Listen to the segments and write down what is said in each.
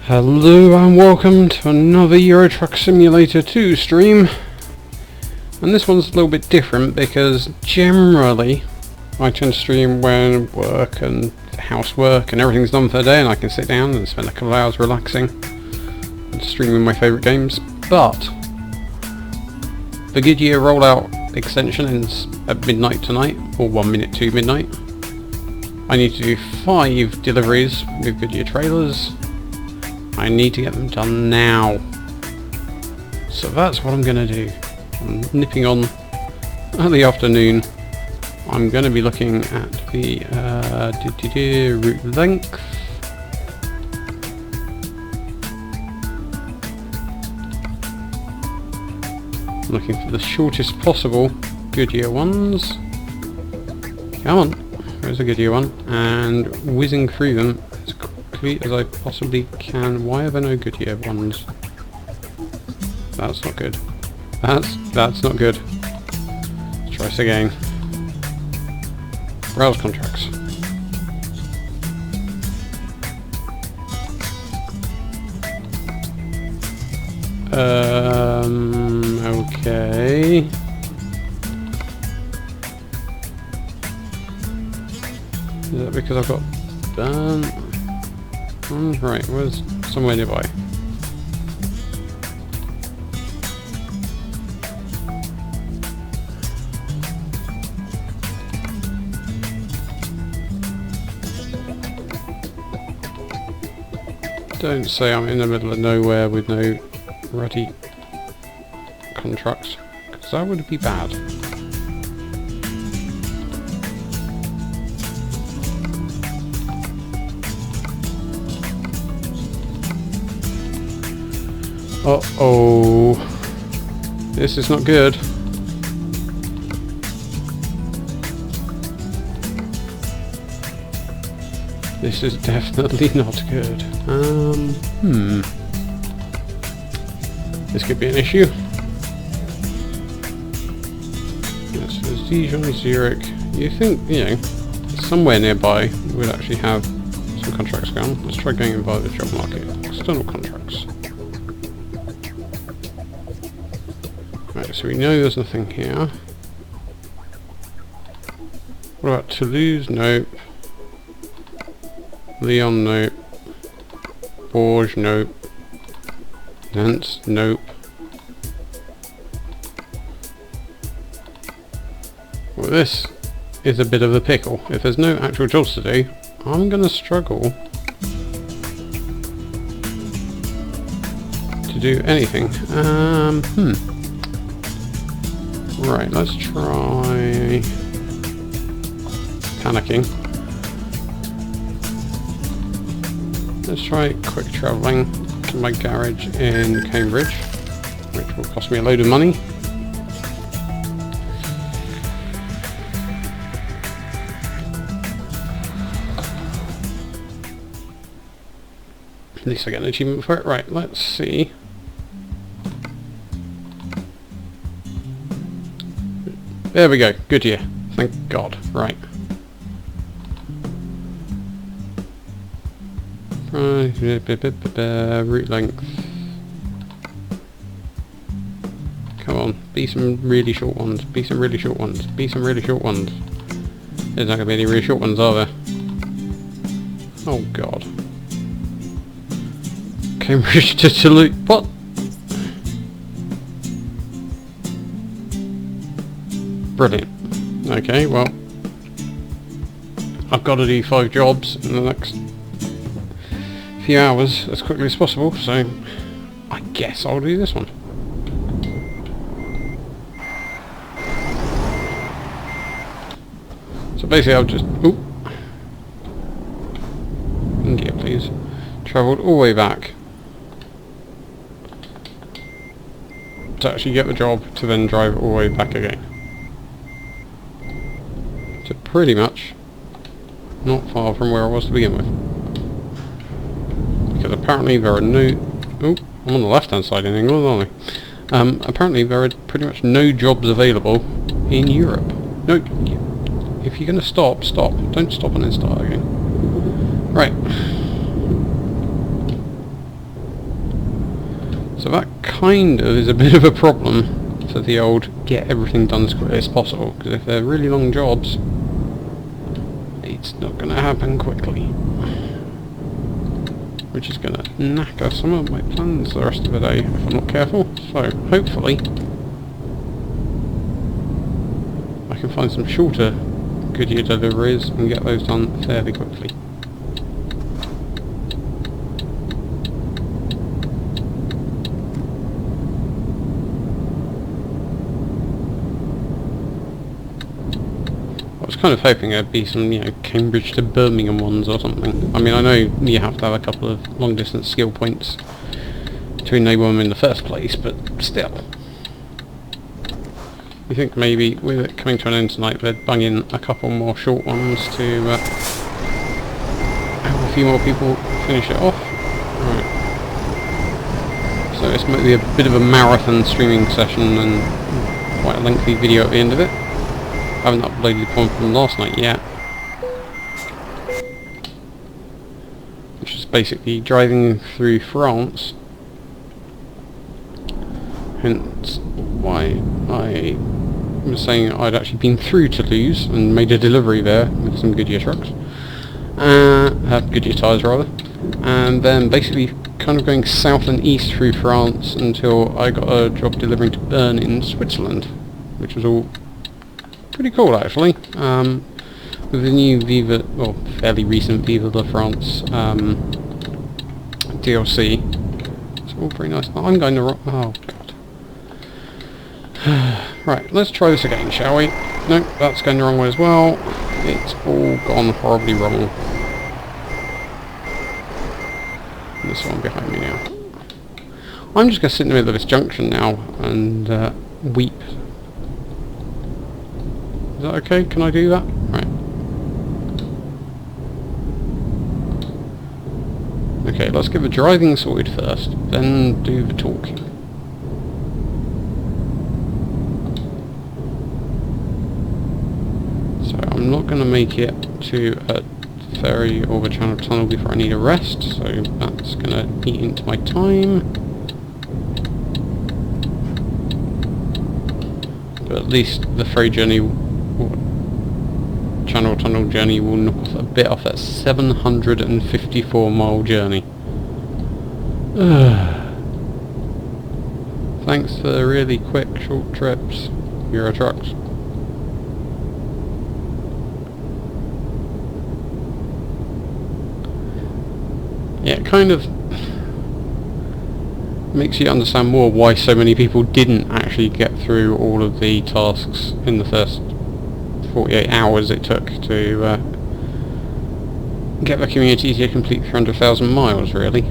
Hello and welcome to another Euro Truck Simulator 2 stream. And this one's a little bit different because generally I tend to stream when work and housework and everything's done for the day and I can sit down and spend a couple of hours relaxing and streaming my favourite games. But the Goodyear rollout extension ends at midnight tonight, or 1 minute to midnight. I need to do 5 deliveries with Goodyear trailers. I need to get them done now. So that's what I'm going to do. I'm nipping on early afternoon. I'm going to be looking at the route length. I'm looking for the shortest possible Goodyear ones. Come on, there's a Goodyear one. And whizzing through them as quickly as I possibly can. Why are there no Goodyear ones? That's not good. That's not good. Let's try this again. Browse contracts. Okay. Is that because I've got done? Right, where's somewhere nearby? Don't say I'm in the middle of nowhere with no ruddy contracts, because that would be bad. Uh-oh. This is not good. This is definitely not good. This could be an issue. Yes, there's Dijon, Zurich. You think, you know, somewhere nearby we'd actually have some contracts going. Let's try going in by the job market. External contracts. Right, so we know there's nothing here. What about Toulouse? Nope. Lyon, nope. Bourges, nope. Nantes, nope. Well, this is a bit of a pickle. If there's no actual jobs to do, I'm gonna struggle to do anything. Right, let's try panicking. Let's try quick travelling to my garage in Cambridge, which will cost me a load of money. At least I get an achievement for it. Right, let's see. There we go, Goodyear. Thank God. Right. Route length. Come on, be some really short ones. Be some really short ones. Be some really short ones. There's not going to be any really short ones, are there? Oh God. Cambridge to Toulouse. What? Brilliant. Okay, well, I've got to do 5 jobs in the next few hours as quickly as possible, so I guess I'll do this one. So basically I've just in gear please, travelled all the way back to actually get the job to then drive all the way back again. So pretty much not far from where I was to begin with. Because apparently there are no... Oh, I'm on the left hand side in England, aren't I? Apparently there are pretty much no jobs available in Europe. No, if you're going to stop, stop. Don't stop and then start again. Right. So that kind of is a bit of a problem for the old get everything done as quickly as possible, because if they're really long jobs, it's not going to happen quickly. Which is going to knacker some of my plans the rest of the day if I'm not careful. So hopefully I can find some shorter Goodyear deliveries and get those done fairly quickly. I was kind of hoping there'd be some, you know, Cambridge to Birmingham ones or something. I mean, I know you have to have a couple of long distance skill points to enable them in the first place, but still. You think maybe with it coming to an end tonight they'd bung in a couple more short ones to have a few more people finish it off. Right. So this might be a bit of a marathon streaming session and quite a lengthy video at the end of it. I haven't uploaded the one from last night yet, which is basically driving through France, hence why I was saying I'd actually been through Toulouse and made a delivery there with some Goodyear trucks, Goodyear tyres rather, and then basically kind of going south and east through France until I got a job delivering to Bern in Switzerland, which was all pretty cool actually. With the new Viva, well, fairly recent Viva la France DLC. It's all pretty nice. Oh, I'm going to oh god. Right, let's try this again, shall we? Nope, that's going the wrong way as well. It's all gone horribly wrong. And this one behind me now. I'm just going to sit in the middle of this junction now and weep. Is that okay? Can I do that? Right. Okay, let's get the driving sorted first, then do the talking. So I'm not going to make it to a ferry or the Channel Tunnel before I need a rest, so that's going to eat into my time. But at least the ferry journey, Channel Tunnel journey, will knock off a bit off that 754 mile journey. Thanks for the really quick short trips, Euro trucks. Yeah, it kind of makes you understand more why so many people didn't actually get through all of the tasks in the first 48 hours it took to get the community to complete 300,000 miles, really.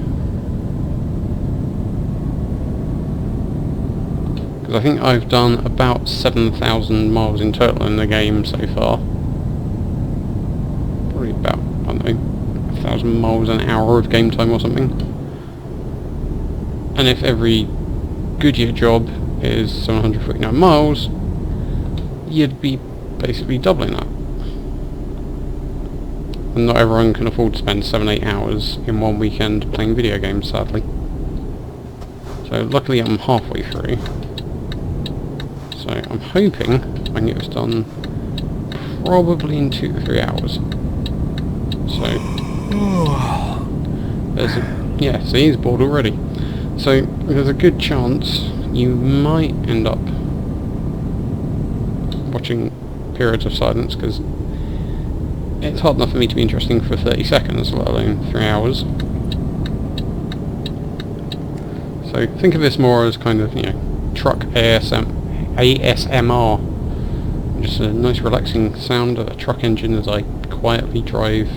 Because I think I've done about 7,000 miles in total in the game so far. Probably about, I don't know, 1,000 miles an hour of game time or something. And if every Goodyear job is 749 miles, you'd be basically doubling that. And not everyone can afford to spend 7-8 hours in one weekend playing video games, sadly. So luckily I'm halfway through. So I'm hoping I can get this done probably in 2 to 3 hours. So there's a, yeah, see, he's bored already. So there's a good chance you might end up watching periods of silence, because it's hard enough for me to be interesting for 30 seconds, let alone 3 hours. So think of this more as kind of, you know, truck ASMR. Just a nice relaxing sound of a truck engine as I quietly drive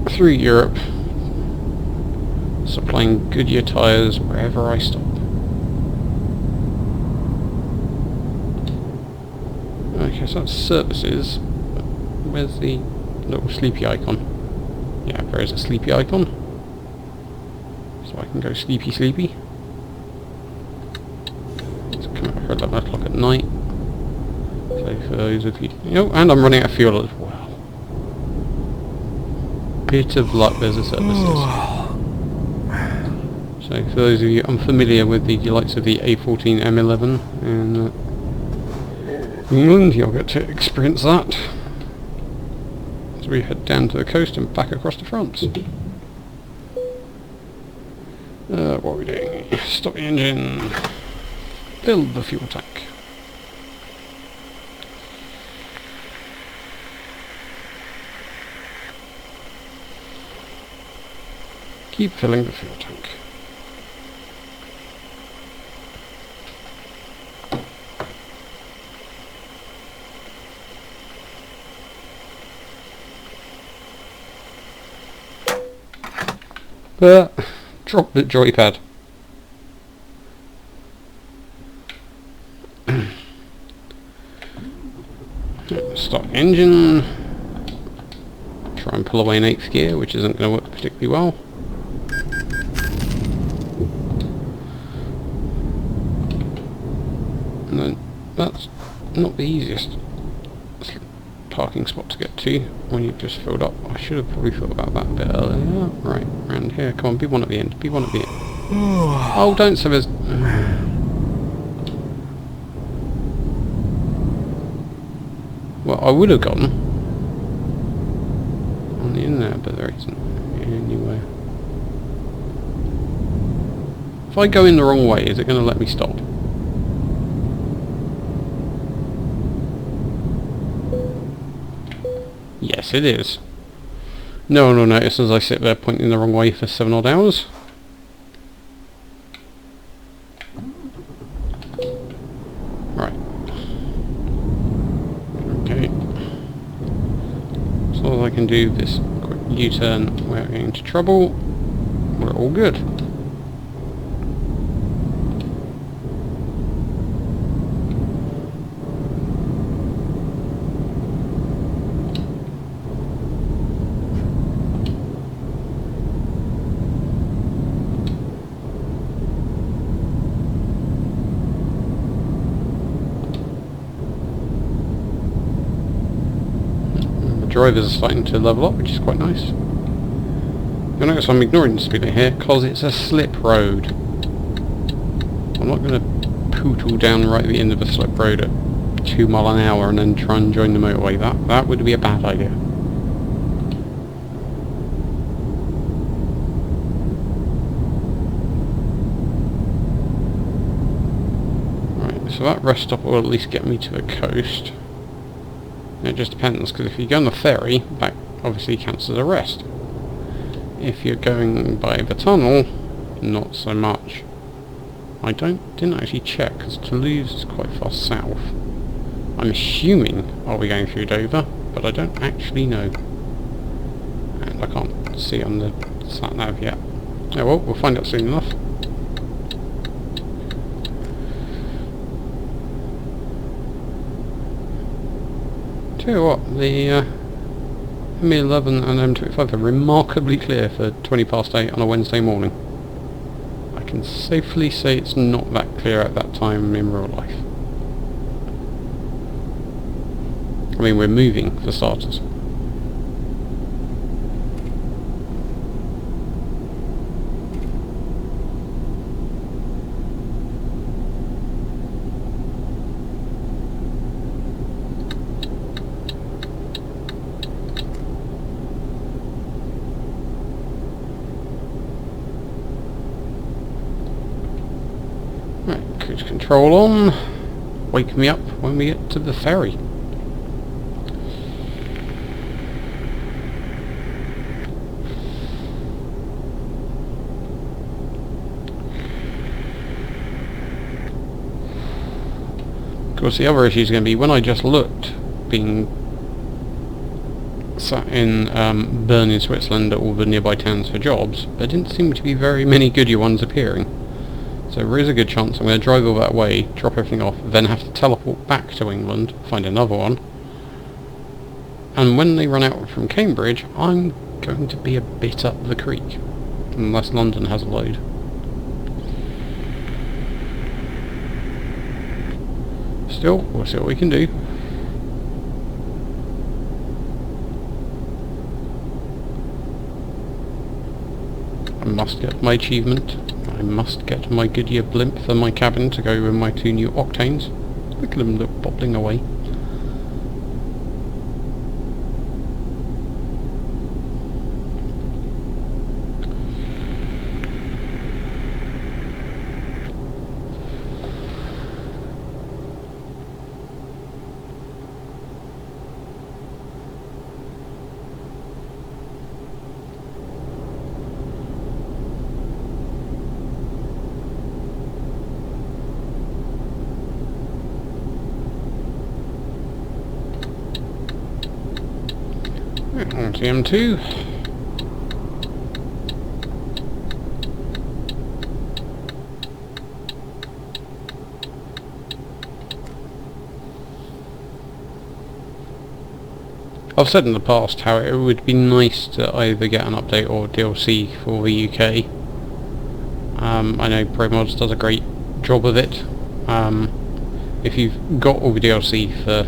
through Europe, supplying Goodyear tyres wherever I stop. Okay, so that's services. Where's the little sleepy icon? Yeah, there is a sleepy icon. So I can go sleepy sleepy. Let's come out for 11 o'clock at night. So for those of you... Oh, and I'm running out of fuel as well. Bit of luck, there's a services. So for those of you unfamiliar with the likes of the A14 M11 in England, you'll get to experience that as we head down to the coast and back across to France. What are we doing? Stop the engine. Fill the fuel tank. Keep filling the fuel tank. Drop the joypad. Start engine. Try and pull away in 8th gear, which isn't going to work particularly well. And then that's not the easiest parking spot to get to when you've just filled up. I should have probably thought about that a bit earlier. Right, round here. Come on, be one at the end. Be one at the end. Oh, don't say there's... Well, I would have gone on the in there, but there isn't anywhere. If I go in the wrong way, is it going to let me stop? Yes, it is. No one will notice as I sit there pointing the wrong way for 7 odd hours. Right. Okay. As long as I can do this quick U-turn without getting into trouble, we're all good. Drivers are starting to level up, which is quite nice. You'll notice I'm ignoring the speed limit here because it's a slip road. I'm not going to pootle down right at the end of a slip road at 2 miles an hour and then try and join the motorway. That would be a bad idea. Right, so that rest stop will at least get me to the coast. It just depends, because if you go on the ferry, that obviously counts as a rest. If you're going by the tunnel, not so much. I didn't actually check, because Toulouse is quite far south. I'm assuming I'll be going through Dover, but I don't actually know. And I can't see on the sat-nav yet. Oh well, we'll find out soon enough. Tell you what, the M11 and M25 are remarkably clear for 20 past 8 on a Wednesday morning. I can safely say it's not that clear at that time in real life. I mean, we're moving for starters. Cruise control on. Wake me up when we get to the ferry. Of course, the other issue is going to be when I just looked, being sat in Bern in Switzerland at all the nearby towns for jobs, there didn't seem to be very many Goodyear ones appearing. So there is a good chance I'm going to drive all that way, drop everything off, then have to teleport back to England, find another one. And when they run out from Cambridge, I'm going to be a bit up the creek. Unless London has a load. Still, we'll see what we can do. must get my achievement. I must get my Goodyear blimp for my cabin to go with my 2 new octanes. Look at them bobbling away. On to M2. I've said in the past how it would be nice to either get an update or DLC for the UK. I know ProMods does a great job of it. If you've got all the DLC for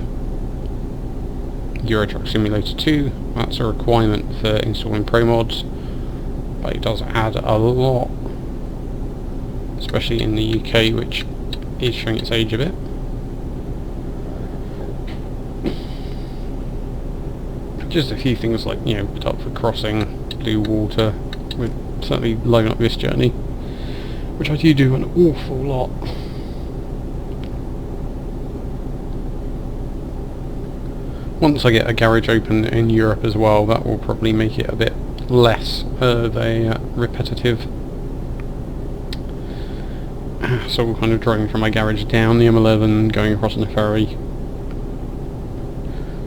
Euro Truck Simulator 2, that's a requirement for installing ProMods, but it does add a lot, especially in the UK, which is showing its age a bit. Just a few things like, you know, Dartford Crossing, Blue Water, would certainly liven up this journey, which I do an awful lot. Once I get a garage open in Europe as well, that will probably make it a bit less of a repetitive so kind of driving from my garage down the M11, going across on the ferry,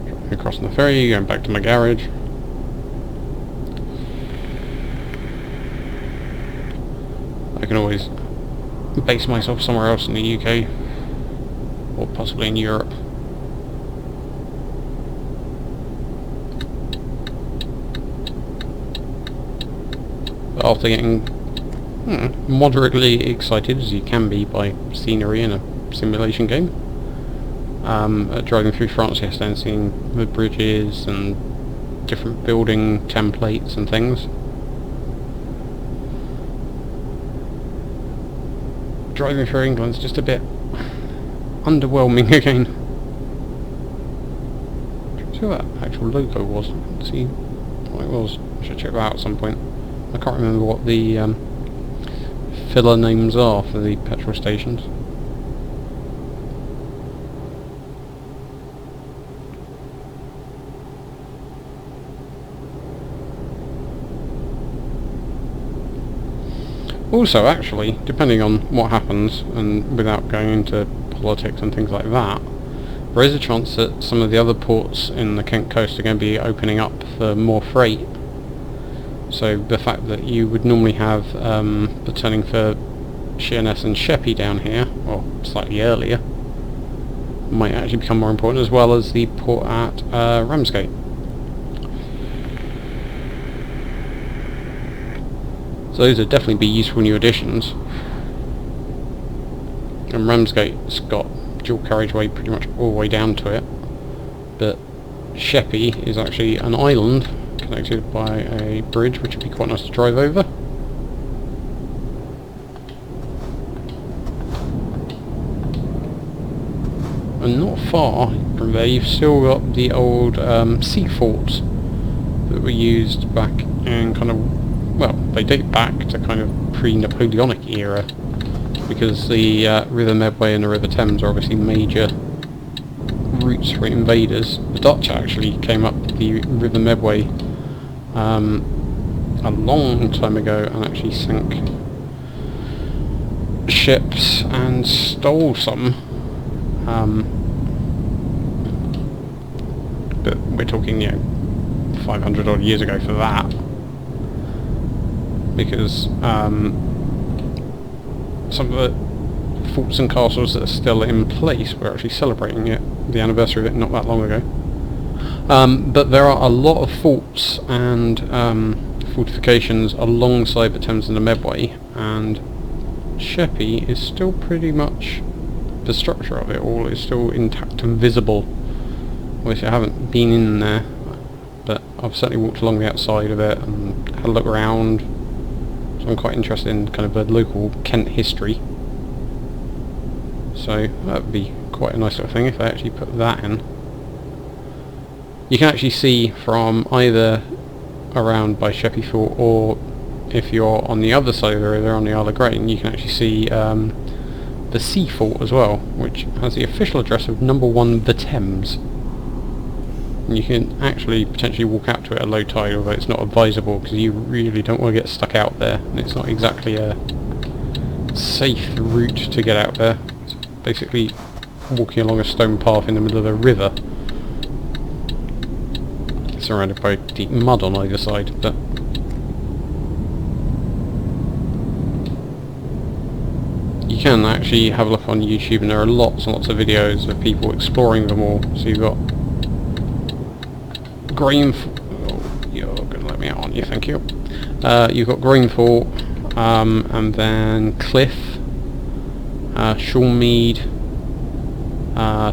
driving across on the ferry, going back to my garage. I can always base myself somewhere else in the UK, or possibly in Europe. After getting moderately excited, as you can be by scenery in a simulation game, driving through France yesterday and seeing the bridges and different building templates and things, driving through England's just a bit underwhelming again. See what that actual logo was. I couldn't see what it was. I should check that out at some point. I can't remember what the filler names are for the petrol stations. Also, actually, depending on what happens, and without going into politics and things like that, there is a chance that some of the other ports in the Kent coast are going to be opening up for more freight. So the fact that you would normally have the turning for Sheerness and Sheppey down here, or slightly earlier, might actually become more important, as well as the port at Ramsgate. So those would definitely be useful new additions. And Ramsgate's got dual carriageway pretty much all the way down to it, but Sheppey is actually an island connected by a bridge, which would be quite nice to drive over. And not far from there you've still got the old sea forts that were used back in kind of, well, they date back to kind of pre-Napoleonic era, because the River Medway and the River Thames are obviously major routes for invaders. The Dutch actually came up the River Medway a long time ago and actually sank ships and stole some, but we're talking, you know, 500 odd years ago for that, because some of the forts and castles that are still in place, we're actually celebrating the anniversary of it not that long ago. But there are a lot of forts and fortifications alongside the Thames and the Medway, and Sheppey is still pretty much, the structure of it all is still intact and visible. Obviously I haven't been in there, but I've certainly walked along the outside of it and had a look around. So I'm quite interested in kind of a local Kent history. So that would be quite a nice little thing if they actually put that in. You can actually see from either around by Sheppey Fort, or if you're on the other side of the river on the Isle of Grain, you can actually see the Sea Fort as well, which has the official address of number 1 The Thames. And you can actually potentially walk out to it at low tide, although it's not advisable because you really don't want to get stuck out there, and it's not exactly a safe route to get out there. It's basically walking along a stone path in the middle of a river, surrounded by deep mud on either side. But you can actually have a look on YouTube, and there are lots and lots of videos of people exploring them all. So you've got you're going to let me out, aren't you? Thank you. You've got Green Fort, and then Cliff, Shawmead,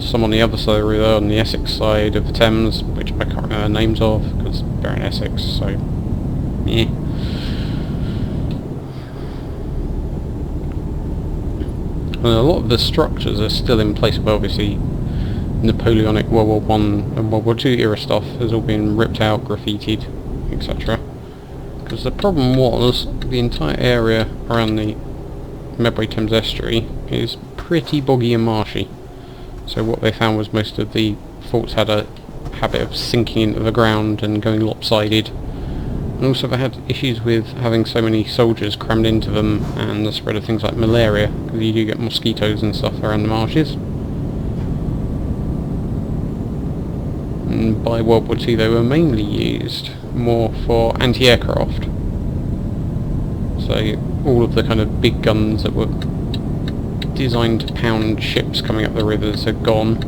some on the other side of the river, on the Essex side of the Thames, which I can't remember the names of because they're in Essex, so yeah. And a lot of the structures are still in place, but obviously Napoleonic World War One and World War II era stuff has all been ripped out, graffitied, etc. Because the problem was the entire area around the Medway Thames estuary is pretty boggy and marshy. So what they found was most of the forts had a habit of sinking into the ground and going lopsided. And also they had issues with having so many soldiers crammed into them and the spread of things like malaria, because you do get mosquitoes and stuff around the marshes. And by World War II they were mainly used more for anti-aircraft. So all of the kind of big guns that were designed to pound ships coming up the rivers had gone,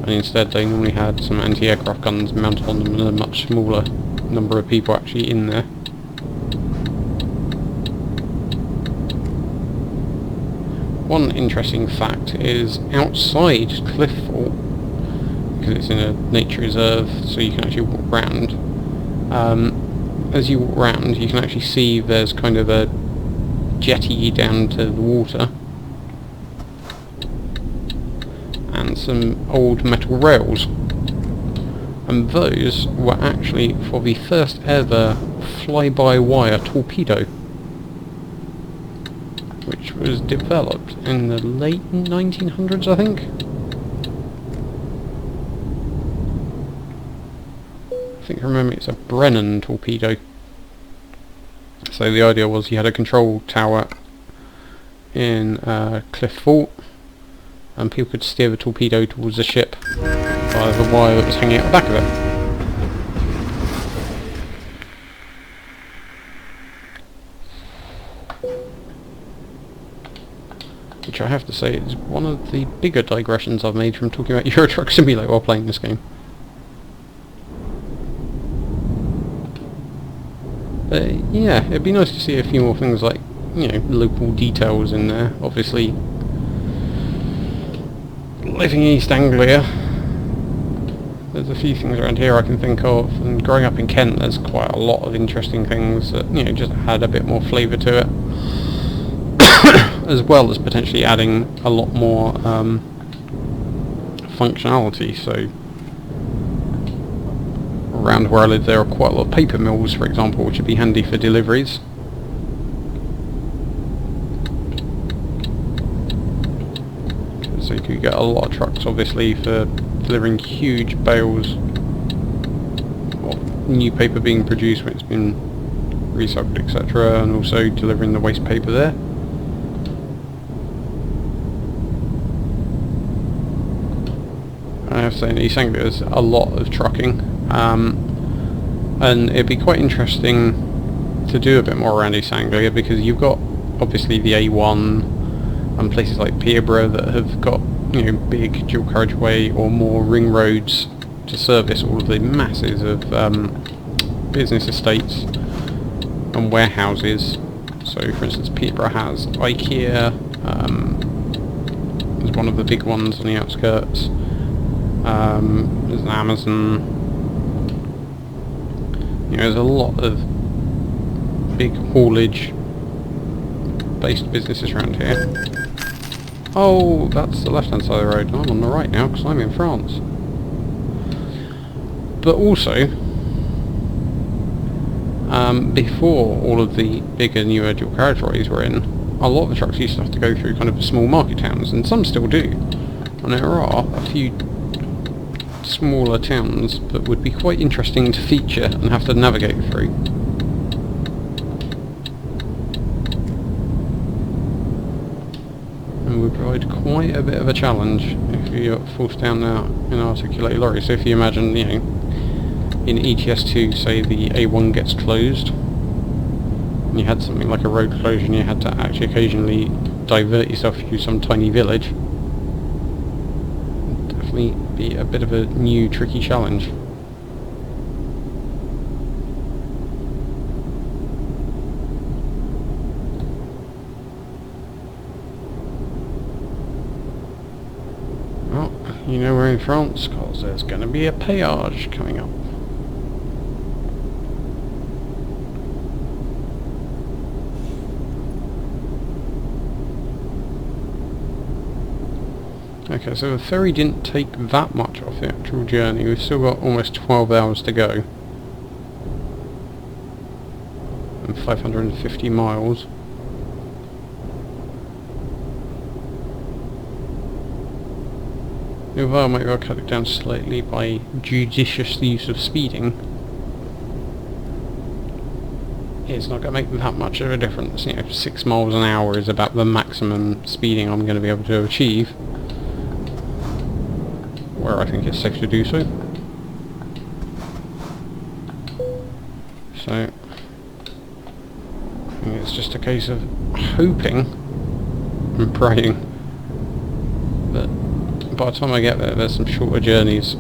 and instead they normally had some anti-aircraft guns mounted on them and a much smaller number of people actually in there. One interesting fact is outside Cliff Fort, because it's in a nature reserve, so you can actually walk round. As you walk round, you can actually see there's kind of a jetty down to the water, and some old metal rails. And those were actually for the first ever fly-by-wire torpedo, which was developed in the late 1900s, I think. I think I remember it's a Brennan torpedo. So the idea was you had a control tower in Cliff Fort, and people could steer the torpedo towards the ship via the wire that was hanging out the back of it. Which I have to say is one of the bigger digressions I've made from talking about Euro Truck Simulator while playing this game. Yeah, it'd be nice to see a few more things like, you know, local details in there. Obviously, living in East Anglia, there's a few things around here I can think of, and growing up in Kent there's quite a lot of interesting things that, you know, just add a bit more flavour to it, as well as potentially adding a lot more functionality. So around where I live there are quite a lot of paper mills, for example, which would be handy for deliveries. So you could get a lot of trucks obviously for delivering huge bales of new paper being produced when it's been recycled, etc., and also delivering the waste paper there. I have to say in East Anglia there's a lot of trucking, and it'd be quite interesting to do a bit more around East Anglia, because you've got obviously the A1 and places like Peterborough that have got, you know, big dual carriageway or more ring roads to service all of the masses of business estates and warehouses. So for instance Peterborough has IKEA, is one of the big ones on the outskirts. There's an Amazon. You know, there's a lot of big haulage based businesses around here. Oh, that's the left hand side of the road. I'm on the right now because I'm in France. But also, before all of the bigger newer dual carriageways were in, a lot of the trucks used to have to go through kind of small market towns, and some still do. And there are a few smaller towns that would be quite interesting to feature and have to navigate through. And would provide quite a bit of a challenge if you're forced down now in an articulated lorry. So if you imagine, you know, in ETS2, say the A1 gets closed, and you had something like a road closure and you had to actually occasionally divert yourself through some tiny village, it'd definitely be a bit of a new tricky challenge. Well, you know we're in France because there's going to be a péage coming up. Okay, so the ferry didn't take that much off the actual journey. We've still got almost 12 hours to go. And 550 miles. Although I might well cut it down slightly by judicious use of speeding, it's not going to make that much of a difference. You know, 6 miles an hour is about the maximum speeding I'm going to be able to achieve, where I think it's safe to do so. So, I think it's just a case of hoping and praying that by the time I get there, there's some shorter journeys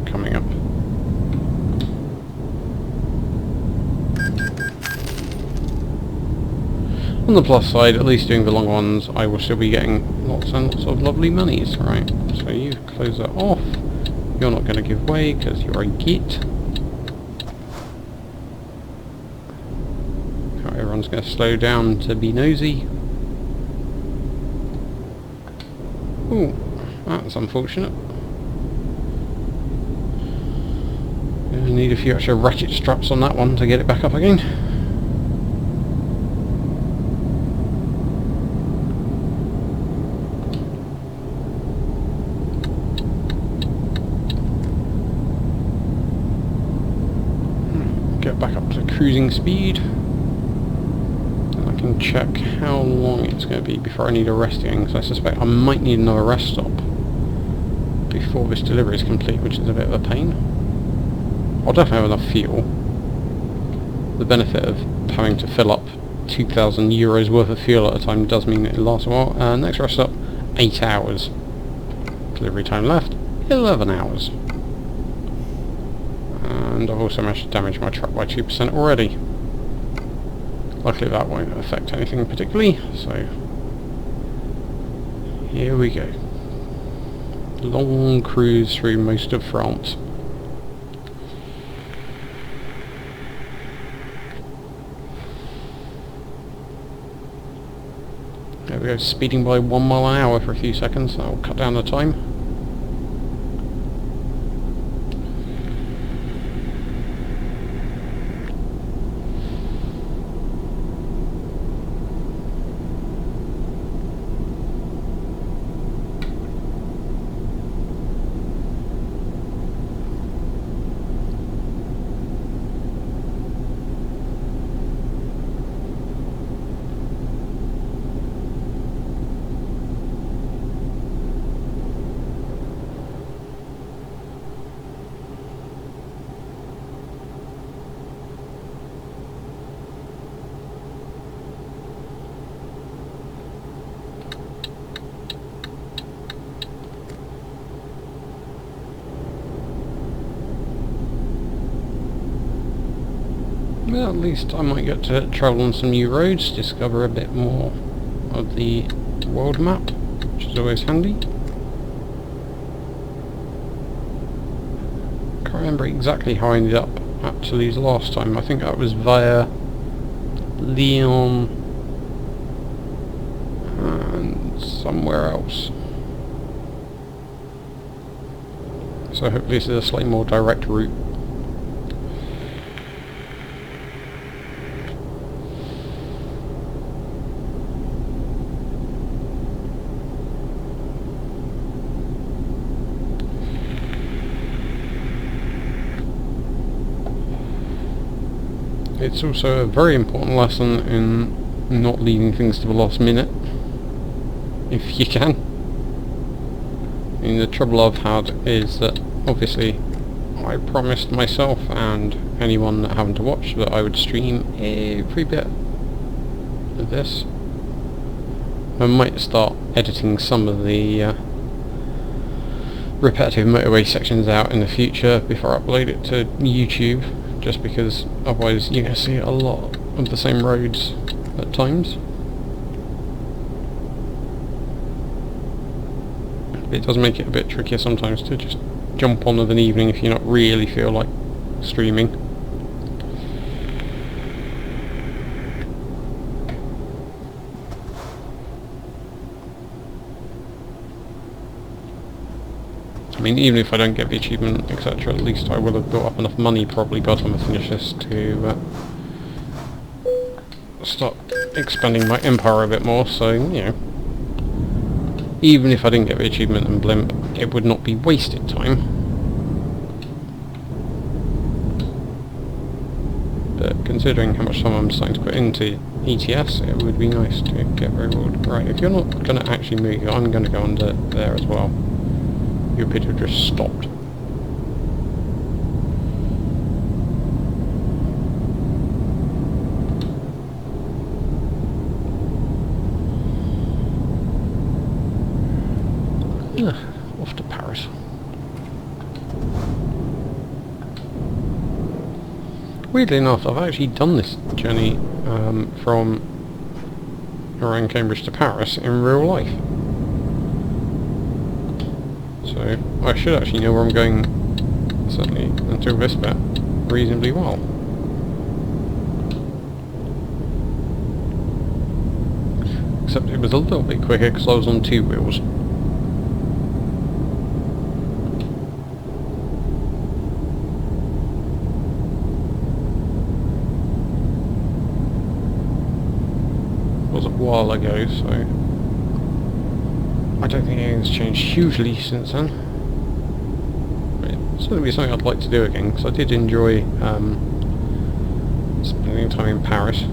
coming up. On the plus side, at least doing the long ones, I will still be getting lots and lots of lovely monies. Right, so you close that off. You're not going to give way because you're a git. Right, everyone's going to slow down to be nosy. Ooh, that's unfortunate. Gonna need a few extra ratchet straps on that one to get it back up again. Get back up to cruising speed, and I can check how long it's going to be before I need a rest again, because I suspect I might need another rest stop before this delivery is complete, which is a bit of a pain. I'll definitely have enough fuel. The benefit of having to fill up 2,000 euros worth of fuel at a time does mean it lasts a while. Next rest stop, 8 hours. Delivery time left, 11 hours. And I've also managed to damage my truck by 2% already. Luckily that won't affect anything particularly, so here we go. Long cruise through most of France. There we go, speeding by 1 mile an hour for a few seconds. That'll cut down the time. Well, at least I might get to travel on some new roads, discover a bit more of the world map, which is always handy. Can't remember exactly how I ended up at Toulouse last time. I think that was via Lyon, and somewhere else. So hopefully this is a slightly more direct route. It's also a very important lesson in not leaving things to the last minute, if you can. I mean, the trouble I've had is that obviously I promised myself and anyone that happened to watch that I would stream every bit of this. I might start editing some of the repetitive motorway sections out in the future before I upload it to YouTube, just because otherwise you're going to see a lot of the same roads at times. It does make it a bit trickier sometimes to just jump on of an evening if you not really feel like streaming. I mean, even if I don't get the achievement, etc., at least I will have built up enough money probably by the time I finish this to start expanding my empire a bit more, so, you know, even if I didn't get the achievement and blimp, it would not be wasted time. But considering how much time I'm starting to put into ETS, it would be nice to get rewarded. Right, if you're not going to actually move, I'm going to go under there as well. You appear to have just stopped. Off to Paris. Weirdly enough, I've actually done this journey from around Cambridge to Paris in real life. So I should actually know where I'm going, certainly until this bit, reasonably well. Except it was a little bit quicker because I was on 2 wheels. Was a while ago, so I don't think anything's changed hugely since then. It's going to be something I'd like to do again, because I did enjoy spending time in Paris.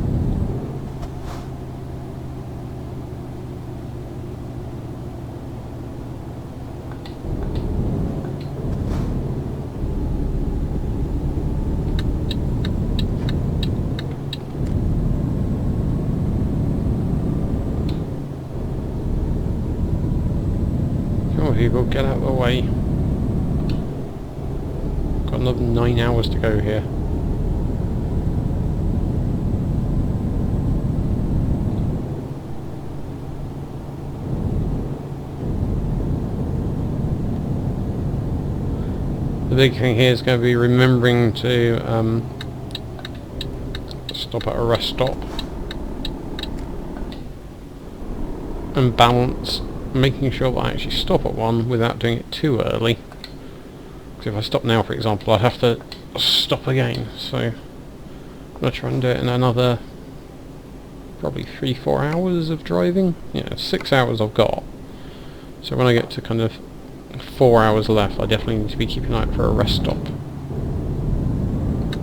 People, get out of the way. Got another 9 hours to go here. The big thing here is going to be remembering to stop at a rest stop and balance, making sure that I actually stop at one without doing it too early. Because if I stop now, for example, I'd have to stop again. So I'm going to try and do it in another probably 3-4 hours of driving. Yeah, 6 hours I've got. So when I get to kind of 4 hours left, I definitely need to be keeping an eye out for a rest stop.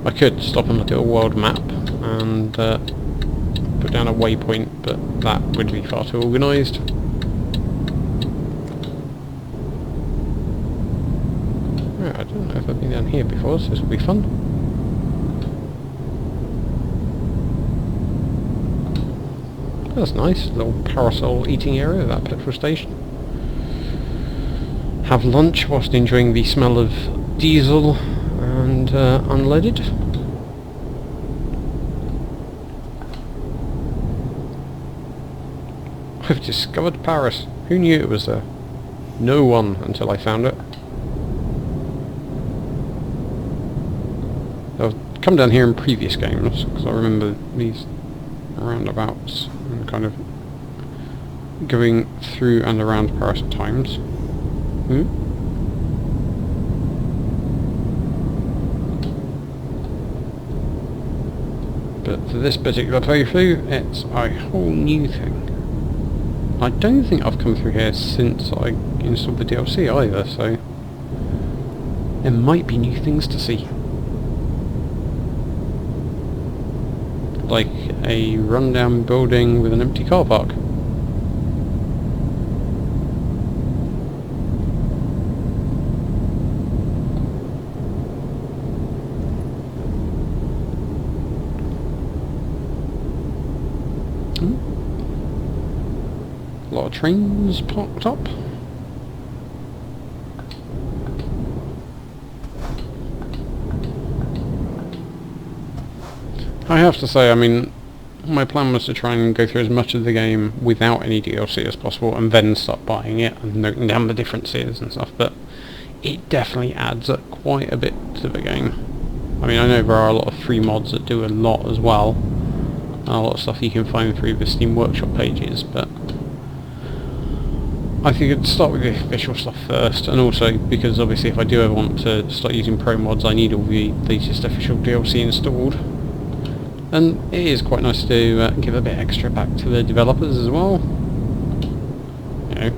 I could stop and look at a world map and put down a waypoint, but that would be far too organised. I don't know if I've been down here before, so this will be fun. That's nice, little parasol eating area of that petrol station. Have lunch whilst enjoying the smell of diesel and unleaded. I've discovered Paris. Who knew it was there? No one until I found it. I've come down here in previous games, because I remember these roundabouts and kind of going through and around Paris at times. But for this particular playthrough, it's a whole new thing. I don't think I've come through here since I installed the DLC either, so there might be new things to see. Like a rundown building with an empty car park. A lot of trains parked up. I have to say, I mean, my plan was to try and go through as much of the game without any DLC as possible and then start buying it and noting down the differences and stuff, but it definitely adds up quite a bit to the game. I mean, I know there are a lot of free mods that do a lot as well, and a lot of stuff you can find through the Steam Workshop pages, but I think I'd start with the official stuff first, and also because obviously if I do ever want to start using pro mods, I need all the latest official DLC installed. And it is quite nice to give a bit extra back to the developers as well. You know,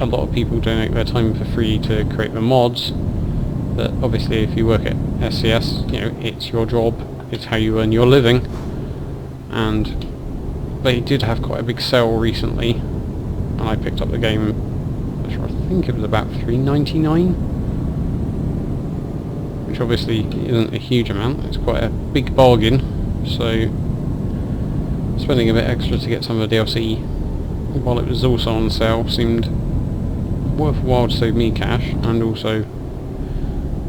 a lot of people donate their time for free to create the mods, but obviously if you work at SCS, you know, it's your job, it's how you earn your living. And they did have quite a big sale recently, and I picked up the game, I think it was about $3.99, which obviously isn't a huge amount, it's quite a big bargain. So spending a bit extra to get some of the DLC while it was also on sale seemed worthwhile to save me cash, and also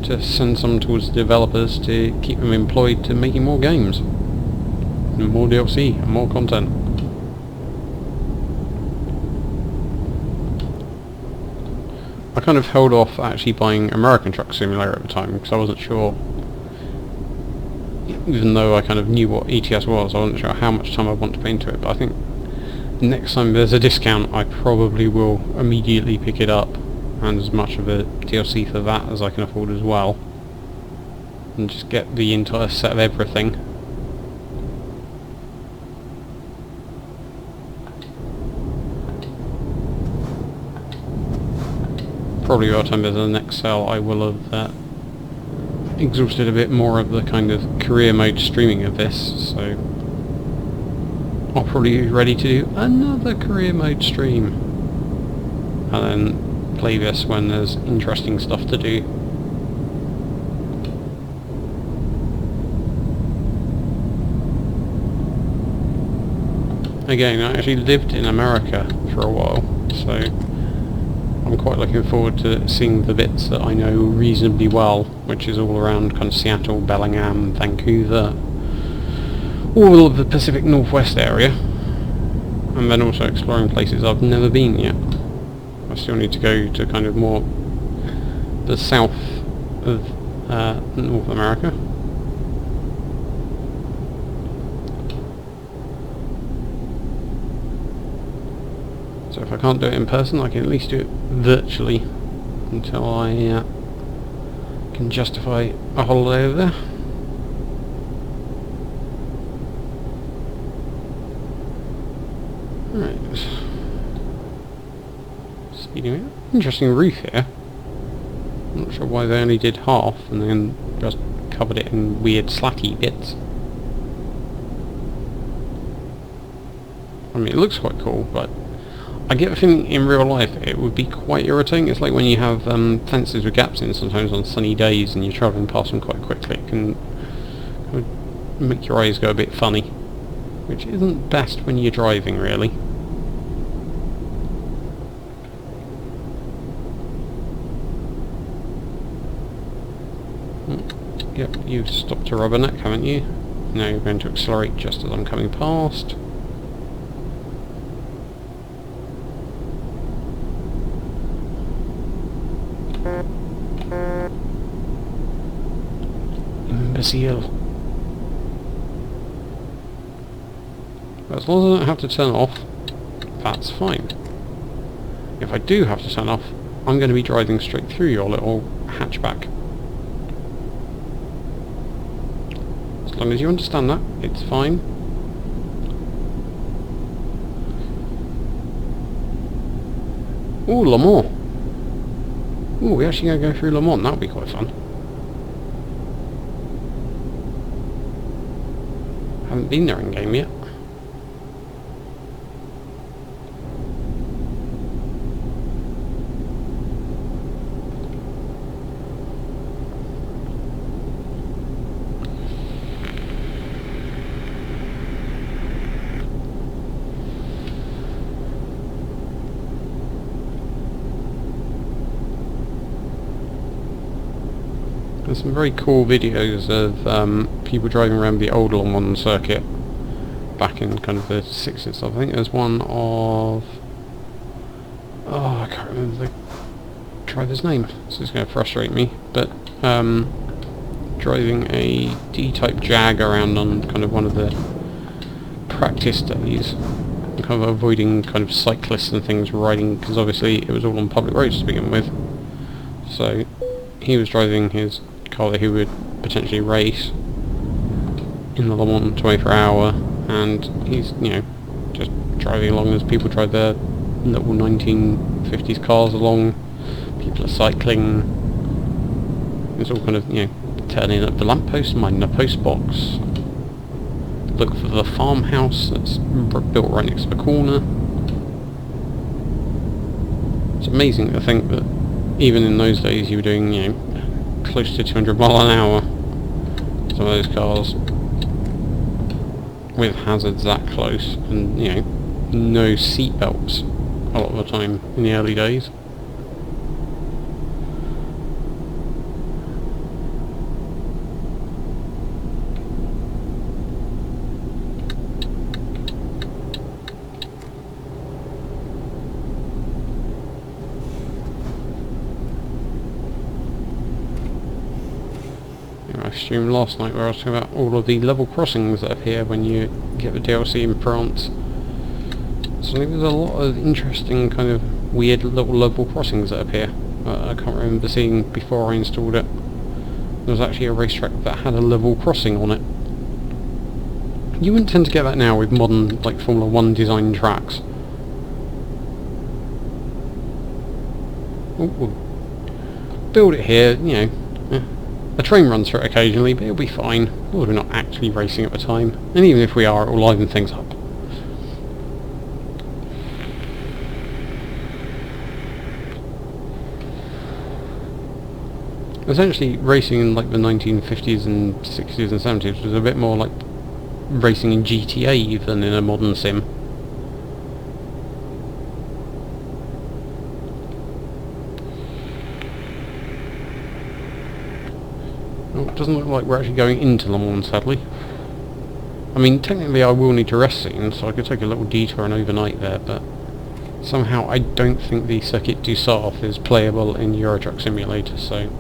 to send some towards the developers to keep them employed to making more games and more DLC and more content. I kind of held off actually buying American Truck Simulator at the time because I wasn't sure. Even though I kind of knew what ETS was, I wasn't sure how much time I want to put into it, but I think next time there's a discount I probably will immediately pick it up, and as much of the DLC for that as I can afford as well, and just get the entire set of everything. Probably by the time there's the next sale I will have exhausted a bit more of the kind of career mode streaming of this, so I'll probably be ready to do another career mode stream and then play this when there's interesting stuff to do. Again, I actually lived in America for a while, so I'm quite looking forward to seeing the bits that I know reasonably well, which is all around kind of Seattle, Bellingham, Vancouver, all of the Pacific Northwest area, and then also exploring places I've never been yet. I still need to go to kind of more the south of North America. So if I can't do it in person, I can at least do it virtually until I can justify a holiday over there. Right. Speeding out. Interesting roof here. I'm not sure why they only did half and then just covered it in weird slatty bits. I mean, it looks quite cool, but I get the feeling in real life it would be quite irritating. It's like when you have fences with gaps in sometimes on sunny days and you're travelling past them quite quickly. It can make your eyes go a bit funny, which isn't best when you're driving, really. Yep, you've stopped a rubberneck, haven't you? Now you're going to accelerate just as I'm coming past. Imbecile. But as long as I don't have to turn off, that's fine. If I do have to turn off, I'm going to be driving straight through your little hatchback. As long as you understand that, it's fine. Ooh, Le Mans. Ooh, we're actually going to go through Le Mans. That would be quite fun. Haven't been there in game yet. There's some very cool videos of people driving around the old Le Mans circuit back in kind of the 60s. I think there's one of... oh, I can't remember the driver's name. This is going to frustrate me. But driving a D-type Jag around on kind of one of the practice days. And kind of avoiding kind of cyclists and things riding, because obviously it was all on public roads to begin with. So he was driving his car that he would potentially race in the Le Mans 24-hour, and he's, you know, just driving along as people drive their little 1950s cars along. People are cycling. It's all kind of, you know, turning at the lamppost, minding a post box. Look for the farmhouse that's built right next to the corner. It's amazing to think that even in those days you were doing, you know, close to 200 mile an hour. Some of those cars with hazards that close, and, you know, no seat belts a lot of the time in the early days. I streamed last night where I was talking about all of the level crossings that appear when you get the DLC in France. So I think there's a lot of interesting kind of weird little level crossings that appear. I can't remember seeing before I installed it. There was actually a racetrack that had a level crossing on it. You wouldn't tend to get that now with modern, like, Formula 1 design tracks. Oh, we'll build it here, you know. A train runs through it occasionally, but it'll be fine. Well, we're not actually racing at the time. And even if we are, it will liven things up. Essentially, racing in like the 1950s and 60s and 70s was a bit more like racing in GTA than in a modern sim. Well, it doesn't look like we're actually going into Le Mans, sadly. I mean, technically I will need to rest soon, so I could take a little detour and overnight there, but somehow I don't think the Circuit du Surf is playable in Euro Truck Simulator, so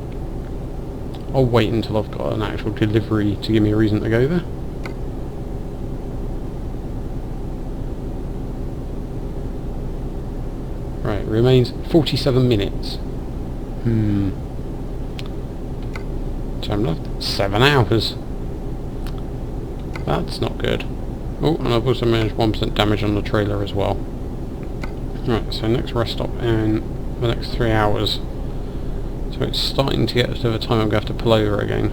I'll wait until I've got an actual delivery to give me a reason to go there. Right, remains 47 minutes. Time left 7 hours. That's not good. Oh, and I've also managed 1% damage on the trailer as well. Right, so next rest stop in the next 3 hours. So it's starting to get to the time I'm going to have to pull over again.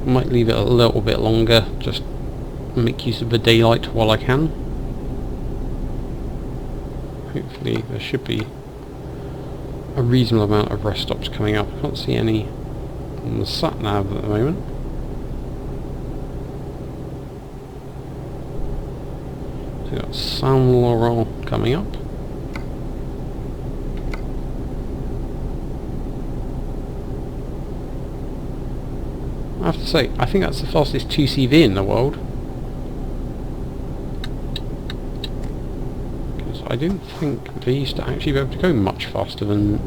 I might leave it a little bit longer, just make use of the daylight while I can. Hopefully there should be a reasonable amount of rest stops coming up. I can't see any on the sat-nav at the moment. So we've got Saint Laurent coming up. I have to say, I think that's the fastest 2CV in the world. Because I didn't think they used to actually be able to go much faster than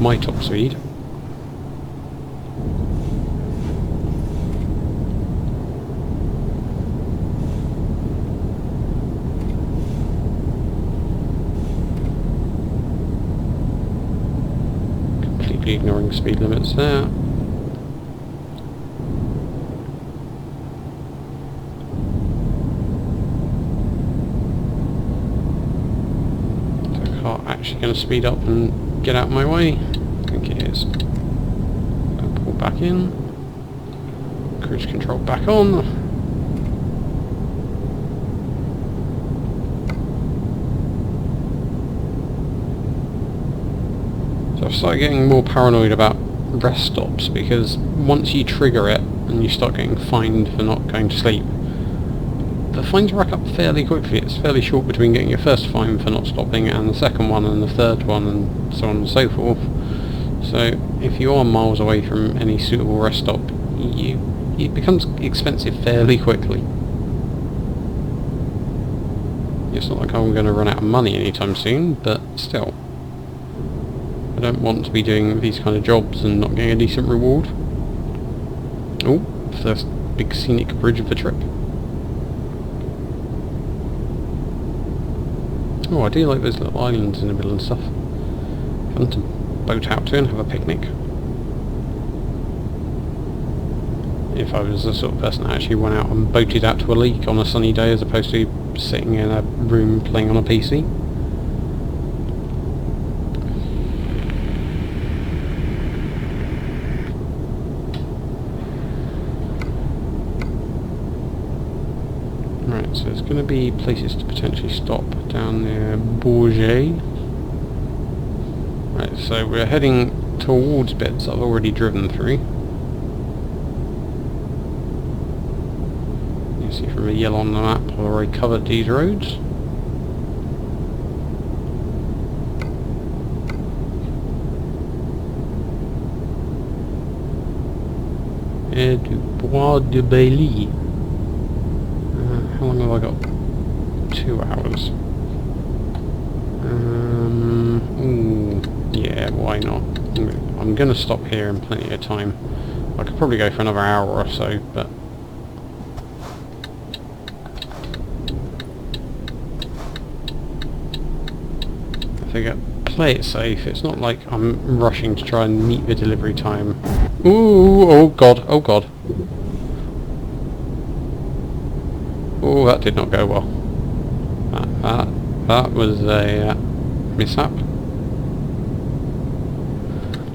my top speed. completely ignoring speed limits there. Actually going to speed up and get out of my way. I think it is. Pull back in. Cruise control back on. So I've started getting more paranoid about rest stops, because once you trigger it and you start getting fined for not going to sleep, the fines rack up fairly quickly. It's fairly short between getting your first fine for not stopping and the second one and the third one and so on and so forth. So if you are miles away from any suitable rest stop, it becomes expensive fairly quickly. It's not like I'm going to run out of money anytime soon, but still. I don't want to be doing these kind of jobs and not getting a decent reward. Oh, first big scenic bridge of the trip. Oh, I do like those little islands in the middle and stuff. Fun to boat out to and have a picnic. If I was the sort of person that actually went out and boated out to a lake on a sunny day as opposed to sitting in a room playing on a PC. Right, so there's going to be places to potentially stop down near Bourget. Right, so we're heading towards bits I've already driven through. You see from the yellow on the map, I've already covered these roads. Et du Bois de Bailly. How long have I got? 2 hours. Ooh, yeah, why not? I'm going to stop here in plenty of time. I could probably go for another hour or so, but... I think I play it safe. It's not like I'm rushing to try and meet the delivery time. Ooh, oh god, oh god. Oh, that did not go well. That was a mishap.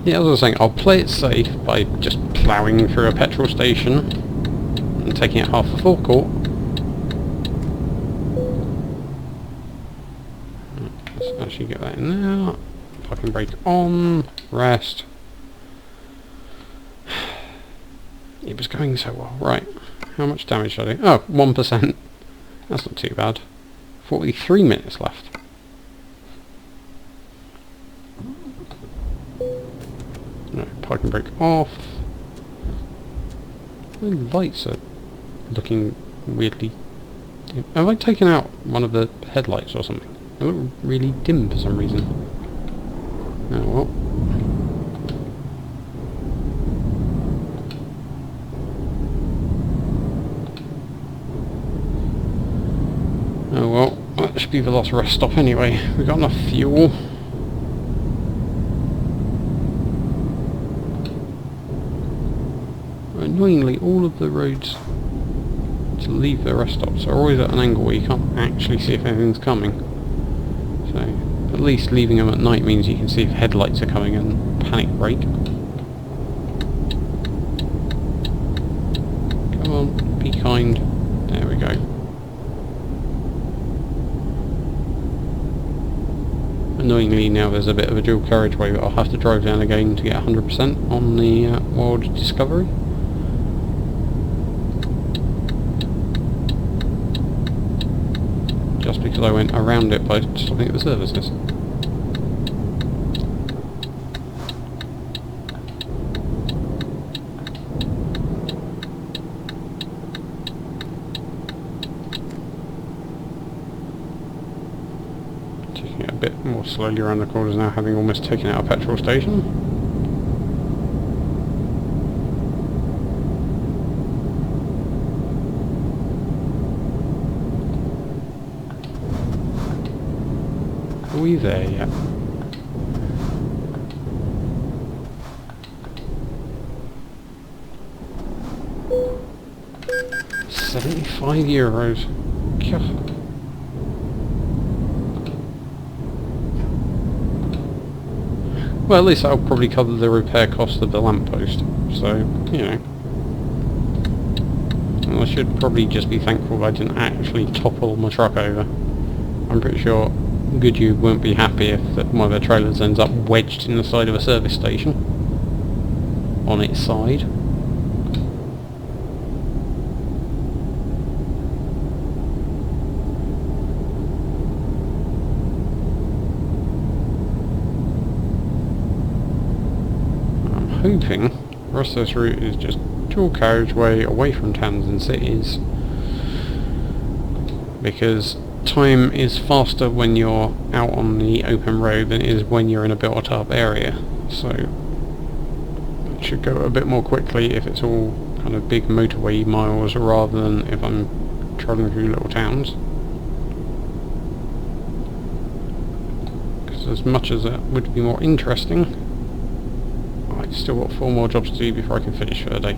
Yeah, as I was saying, I'll play it safe by just ploughing through a petrol station and taking it half a forecourt. Let's actually get that in there. Parking brake on. Rest. It was going so well. Right. How much damage did I do? Oh, 1%. That's not too bad. 43 minutes left. No, parking brake off. The lights are looking weirdly dim. Have I taken out one of the headlights or something? They look really dim for some reason. Oh well. Oh well, that should be the last rest stop anyway. We've got enough fuel. Annoyingly, all of the roads to leave the rest stops are always at an angle where you can't actually see if anything's coming. So, at least leaving them at night means you can see if headlights are coming and panic brake. Come on, be kind. There we go. Annoyingly, now there's a bit of a dual carriageway that I'll have to drive down again to get 100% on the ORD Discovery. Just because I went around it by stopping at the services. Taking it a bit more slowly around the corners now, having almost taken out a petrol station. Are we there yet? €75. God. Well, at least that'll probably cover the repair cost of the lamppost. So, you know. And I should probably just be thankful I didn't actually topple my truck over. I'm pretty sure Goodyear won't be happy if one of their trailers ends up wedged in the side of a service station. On its side. I'm hoping the rest of this route is just dual carriageway away from towns and cities, because time is faster when you're out on the open road than it is when you're in a built up area, so it should go a bit more quickly if it's all kind of big motorway miles rather than if I'm travelling through little towns. Because as much as that would be more interesting, I've still got 4 more jobs to do before I can finish for the day.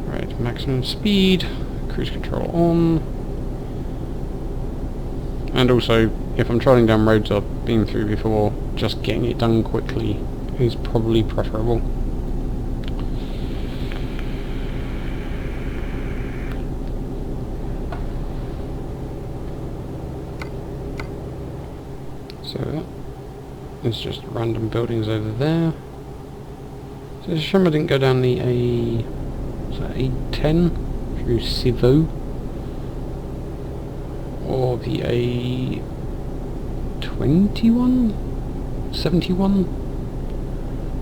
Right, maximum speed, cruise control on. And also, if I'm travelling down roads I've been through before, just getting it done quickly is probably preferable. So it's just random buildings over there. So it's a shame I didn't go down the A10 through Civo, or the A21? 71?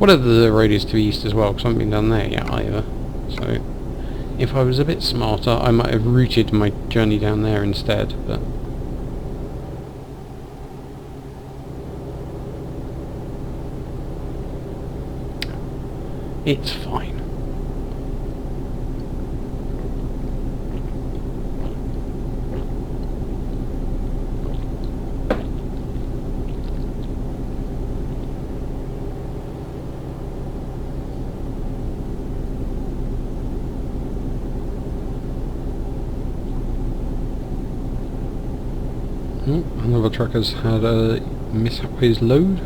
Whatever the road is to the east as well, because I haven't been down there yet either. So if I was a bit smarter I might have routed my journey down there instead, but it's fine. Oh, another truck has had a mishap with his load.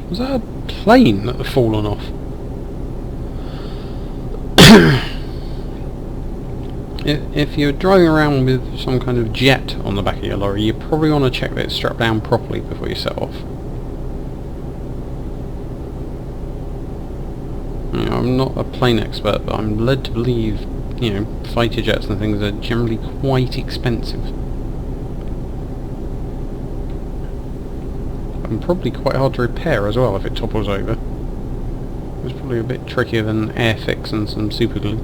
Was that a plane that had fallen off? If you're driving around with some kind of jet on the back of your lorry, you probably want to check that it's strapped down properly before you set off. You know, I'm not a plane expert, but I'm led to believe, you know, fighter jets and things are generally quite expensive. And probably quite hard to repair as well if it topples over. It's probably a bit trickier than Airfix and some super glue.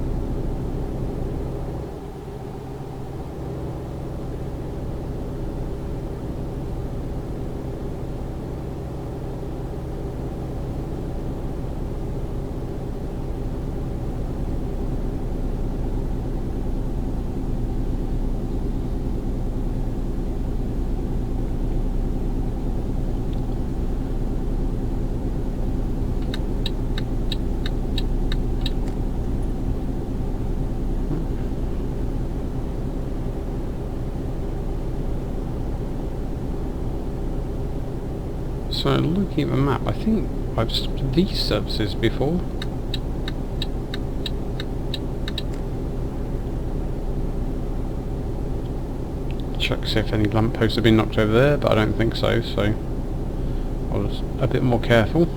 So looking at the map, I think I've stopped these services before. Check see if any lampposts have been knocked over there, but I don't think so, so I was a bit more careful.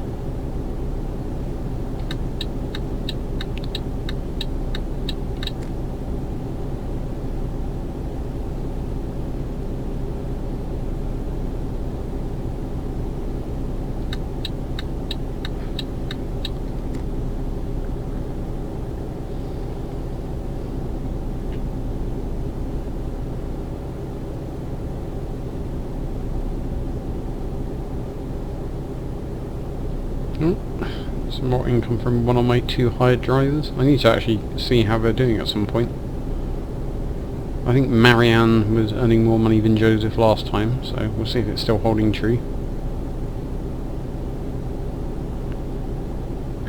Some more income from one of my 2 hired drivers. I need to actually see how they're doing at some point. I think Marianne was earning more money than Joseph last time, so we'll see if it's still holding true.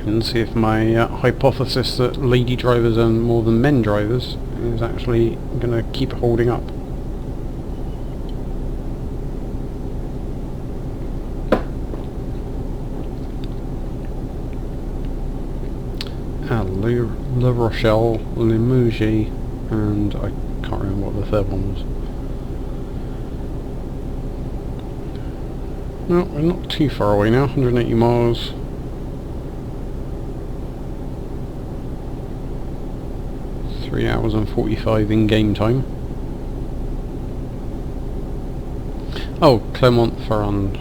and see if my hypothesis that lady drivers earn more than men drivers is actually going to keep holding up. La Rochelle, Limoges, and I can't remember what the third one was. No, we're not too far away now, 180 miles. Three hours and 45 in game time. Oh, Clermont-Ferrand.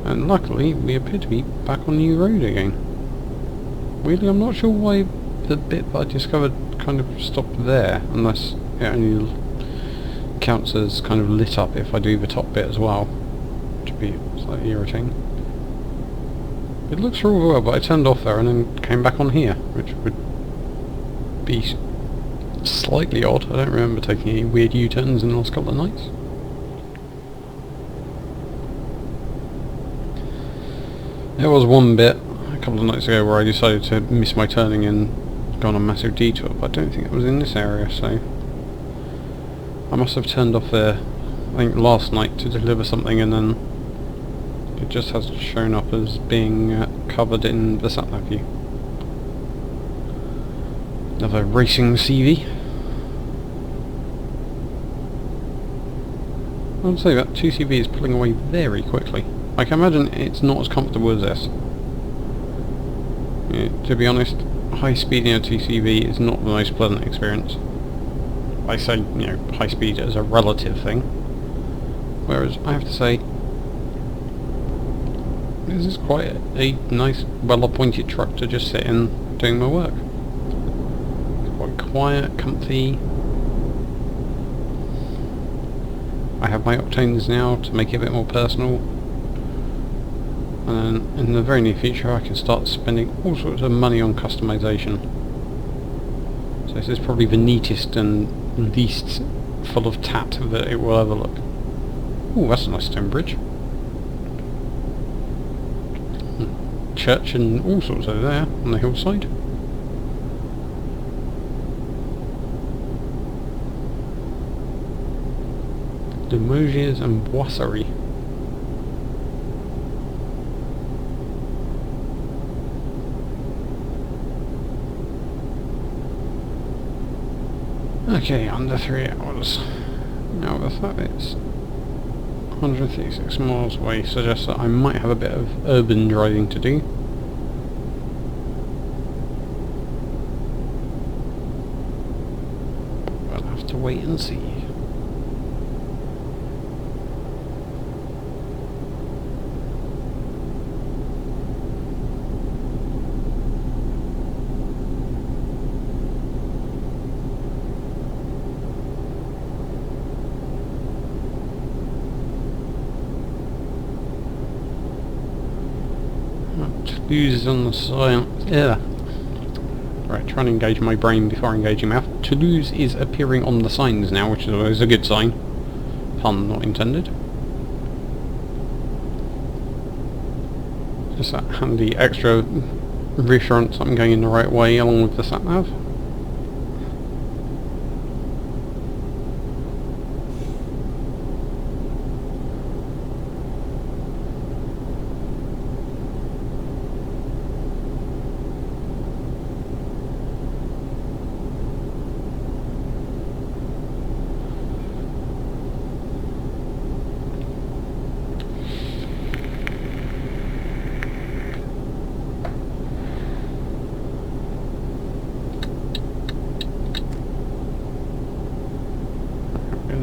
And luckily, we appear to be back on new road again. Weirdly, I'm not sure why the bit that I discovered kind of stopped there, unless it only counts as kind of lit up if I do the top bit as well, which would be slightly irritating. It looks real well, but I turned off there and then came back on here, which would be slightly odd. I don't remember taking any weird U-turns in the last couple of nights. There was one bit a couple of nights ago where I decided to miss my turning and go on a massive detour, but I don't think it was in this area, so I must have turned off there, I think last night, to deliver something, and then it just has shown up as being covered in the sat-nav view. Another racing CV. I would say that 2CV is pulling away very quickly. I can imagine it's not as comfortable as this. Yeah, to be honest, high speed in a 2CV is not the most pleasant experience. I say, you know, high speed as a relative thing. Whereas, I have to say, this is quite a nice, well-appointed truck to just sit in doing my work. It's quite quiet, comfy. I have my octanes now to make it a bit more personal. And then, in the very near future, I can start spending all sorts of money on customization. So this is probably the neatest and least full of tat that it will ever look. Oh, that's a nice stone bridge. Church and all sorts over there on the hillside. Limoges and Boisserie. Okay, under 3 hours. Now the fact it's 136 miles away suggests that I might have a bit of urban driving to do. We'll have to wait and see. Toulouse is on the side. Yeah. Right, trying to engage my brain before engaging mouth. Toulouse is appearing on the signs now, which is always a good sign. Pun not intended. Just that handy extra reassurance I'm going in the right way along with the sat-nav.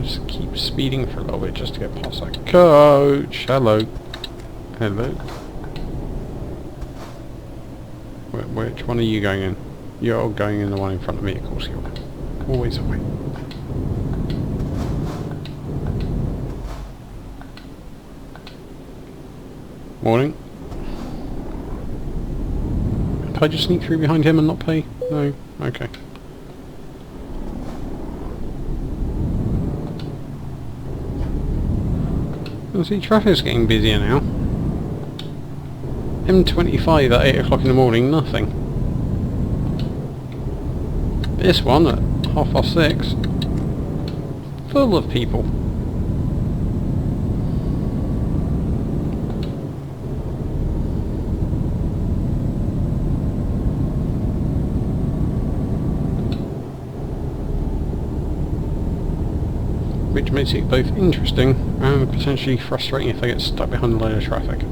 Just keep speeding for a little bit just to get past that coach. Hello. Hello. Which one are you going in? You're going in the one in front of me, of course you are. Always away. Morning. Did I just sneak through behind him and not pay? No? Okay. See, traffic's getting busier now. M25 at 8 o'clock in the morning, nothing. This one at 6:30, full of people. Which makes it both interesting and potentially frustrating if they get stuck behind a load of traffic.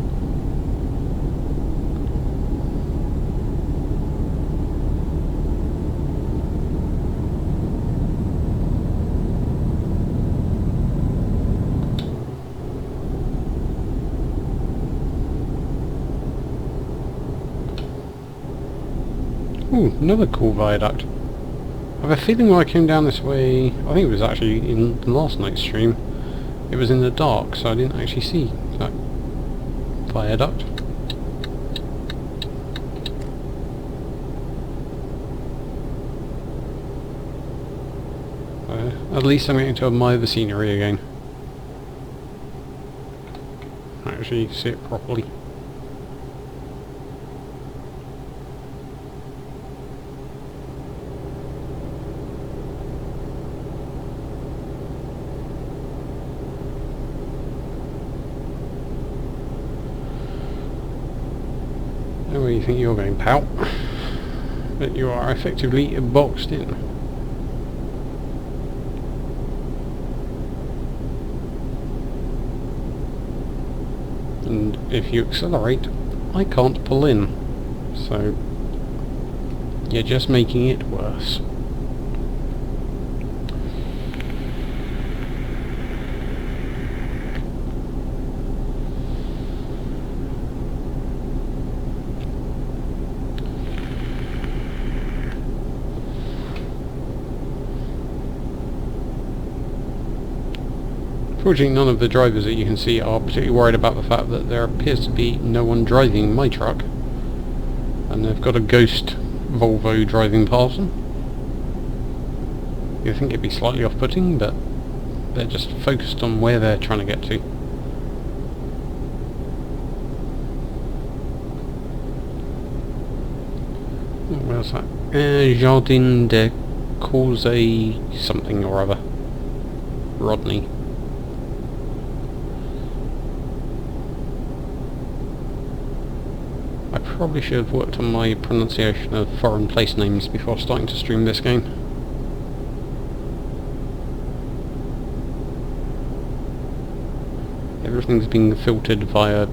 Ooh, another cool viaduct. I have a feeling when I came down this way, I think it was actually in last night's stream, it was in the dark, so I didn't actually see that viaduct. At least I'm getting to admire the scenery again. Actually see it properly. Where do you think you're going, pal? But you are effectively boxed in. And if you accelerate, I can't pull in. So you're just making it worse. Fortunately, none of the drivers that you can see are particularly worried about the fact that there appears to be no one driving my truck, and they've got a ghost Volvo driving past them. You'd think it'd be slightly off-putting, but they're just focused on where they're trying to get to. Where's that? Jardin de Course something or other. Rodney. I probably should have worked on my pronunciation of foreign place names before starting to stream this game. Everything's being filtered via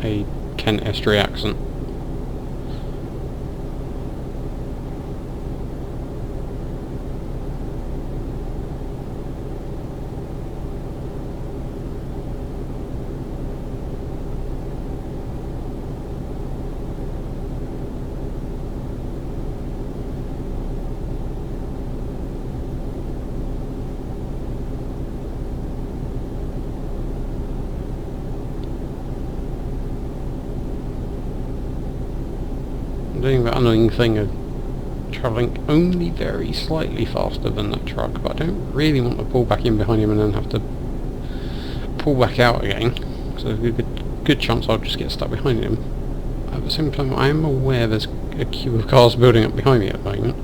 a Kent Estuary accent. Doing that annoying thing of travelling only very slightly faster than that truck, but I don't really want to pull back in behind him and then have to pull back out again, so there's a good chance I'll just get stuck behind him. At the same time, I am aware there's a queue of cars building up behind me at the moment.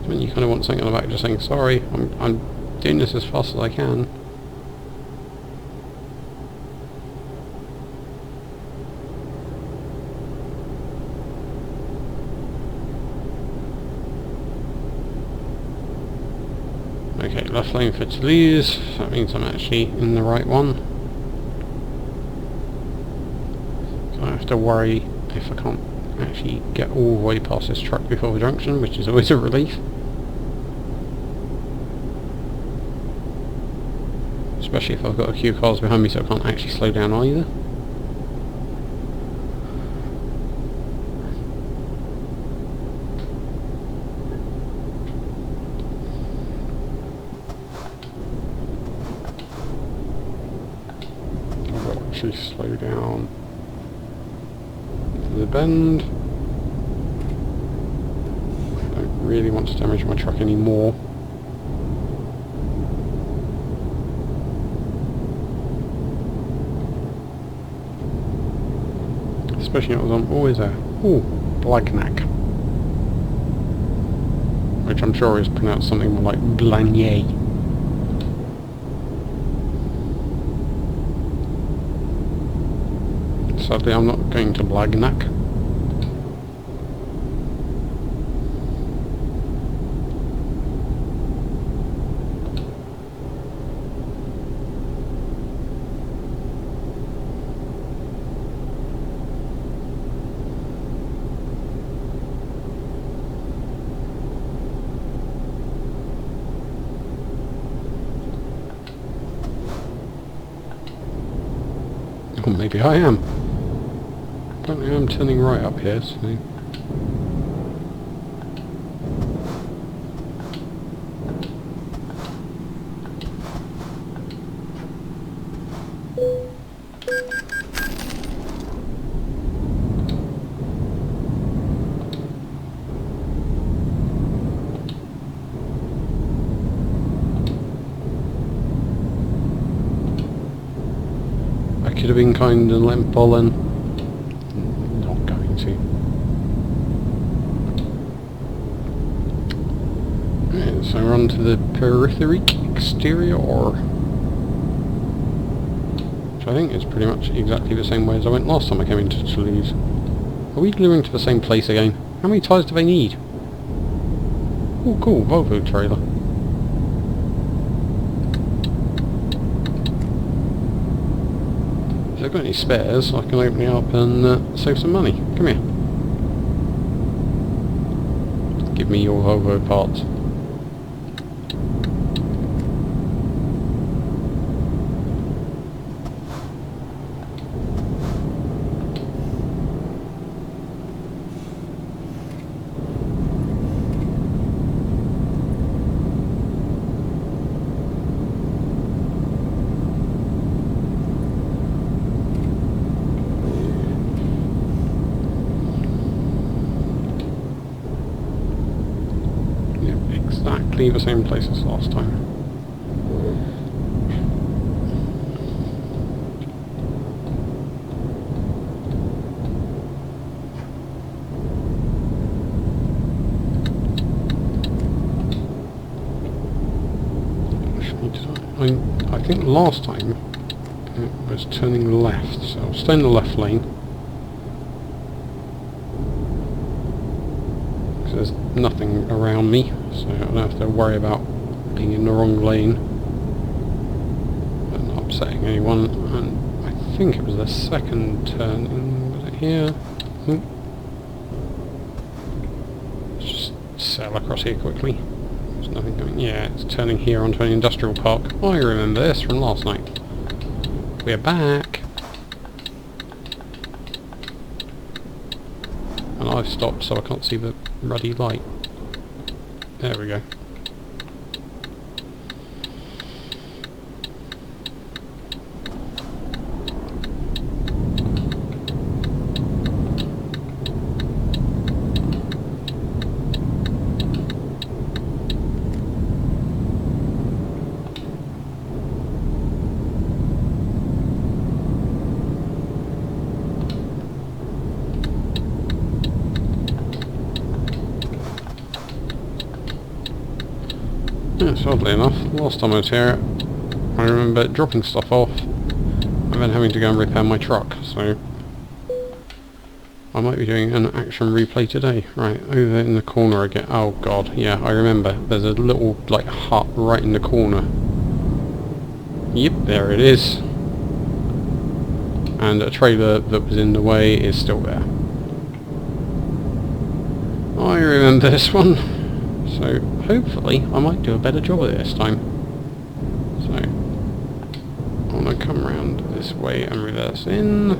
I mean, you kind of want something on the back just saying, sorry, I'm doing this as fast as I can. Okay, left lane for Toulouse, that means I'm actually in the right one. So I have to worry if I can't actually get all the way past this truck before the junction, which is always a relief. Especially if I've got a queue of cars behind me, so I can't actually slow down either. Slow down to the bend. I don't really want to damage my truck anymore. especially when I'm always there. Ooh, Blagnac. Which I'm sure is pronounced something more like Blagnier. Sadly, I'm not going to Blagnac. Or maybe I am. Apparently I'm turning right up here, so... I could have been kind and let him pull in. Not going to. Right, so we're on to the peripherik exterior, which I think is pretty much exactly the same way as I went last time I came into Toulouse. Are we gluing to the same place again? How many tyres do they need? Oh cool, Volvo trailer. If I've got any spares, I can open it up and save some money. Come here. Give me your Volvo parts. Exactly the same place as last time. I think last time it was turning left, so I'll stay in the left lane. There's nothing around me, so I don't have to worry about being in the wrong lane and not upsetting anyone. And I think it was the second turn in, was it here? Ooh. Let's just sail across here quickly. There's nothing going. Yeah, it's turning here onto an industrial park. I remember this from last night. We're back. And I've stopped so I can't see the ruddy light. There we go. Yes, oddly enough, last time I was here, I remember dropping stuff off and then having to go and repair my truck, so I might be doing an action replay today. Right, over in the corner again. Oh god, yeah, I remember. There's a little, like, hut right in the corner. Yep, there it is. And a trailer that was in the way is still there. I remember this one. So, hopefully, I might do a better job of it this time. So, I want to come around this way and reverse in.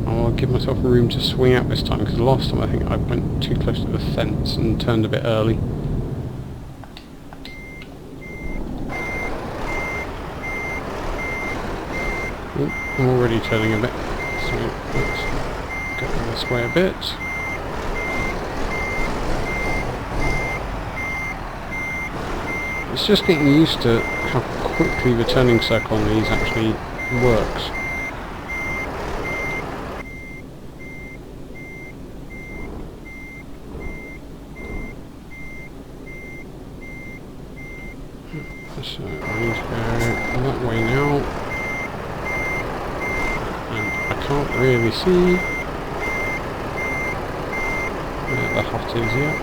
I'll give myself room to swing out this time, because the last time I think I went too close to the fence and turned a bit early. Ooh, I'm already turning a bit, so let's go this way a bit. It's just getting used to how quickly the turning circle on these actually works. So I need to go that way now. And I can't really see where the hut is yet.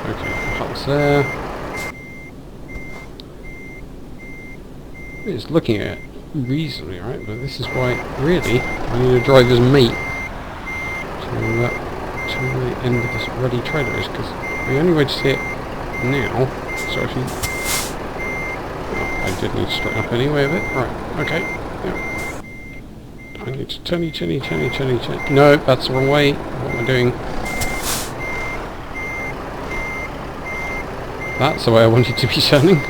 Okay, the hut's there. It's looking at it reasonably right, but this is why really I need a driver's mate to the end of this ruddy trailer is, because the only way to see it now, so if you... Oh, I did need to straighten up anyway a bit. Right, okay. Yeah. I need to turny. No, that's the wrong way. What am I doing? That's the way I wanted to be turning.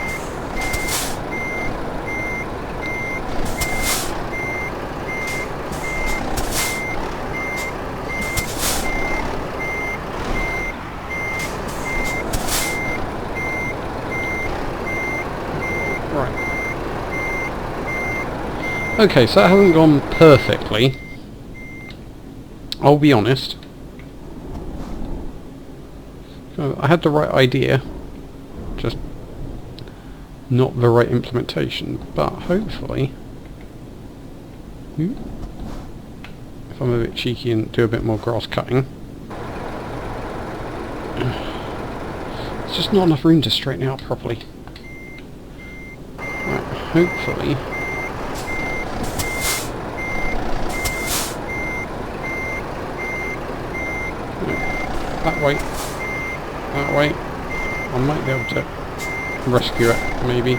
Okay, so that hasn't gone perfectly. I'll be honest. I had the right idea, just not the right implementation, but hopefully, if I'm a bit cheeky and do a bit more grass cutting, there's just not enough room to straighten it out properly. Right, hopefully... That way, I might be able to rescue it, maybe.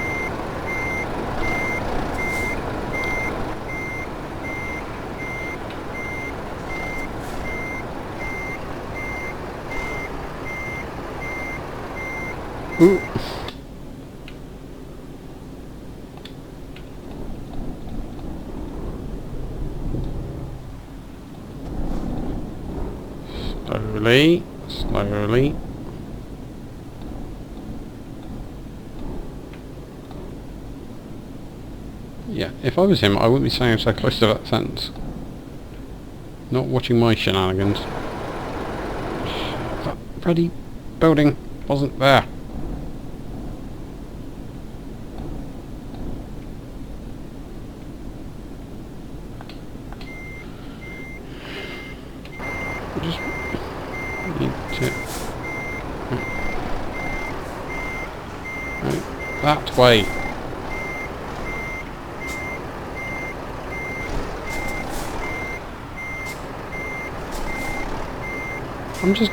Ooh. Slowly. Yeah, if I was him, I wouldn't be staying so close to that fence. Not watching my shenanigans. That bloody building wasn't there. Just need to... Right, that way. I'm just...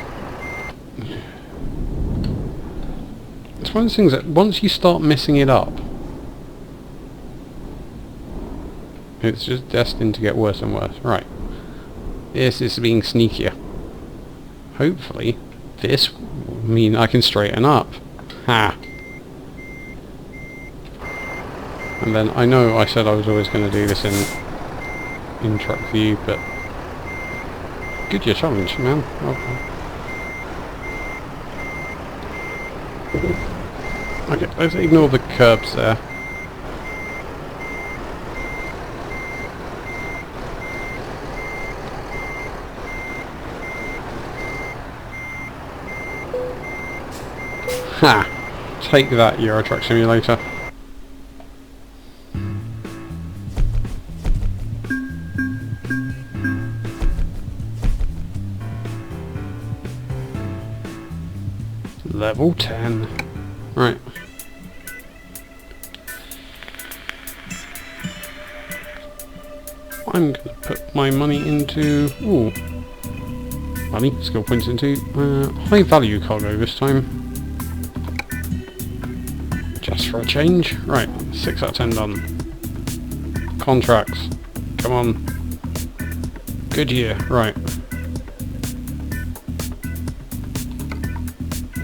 It's one of those things that once you start messing it up, it's just destined to get worse and worse. Right. This is being sneakier. Hopefully, this will mean I can straighten up. Ha! And then, I know I said I was always going to do this in truck view, but... Goodyear challenge, man. Okay, let's ignore the curbs there. Ha! Take that, Euro Truck Simulator. Level 10. Right. I'm going to put my money into... Ooh. Money, skill points into high value cargo this time. Just for a change. Right, 6 out of 10 done. Contracts. Come on. Goodyear, right.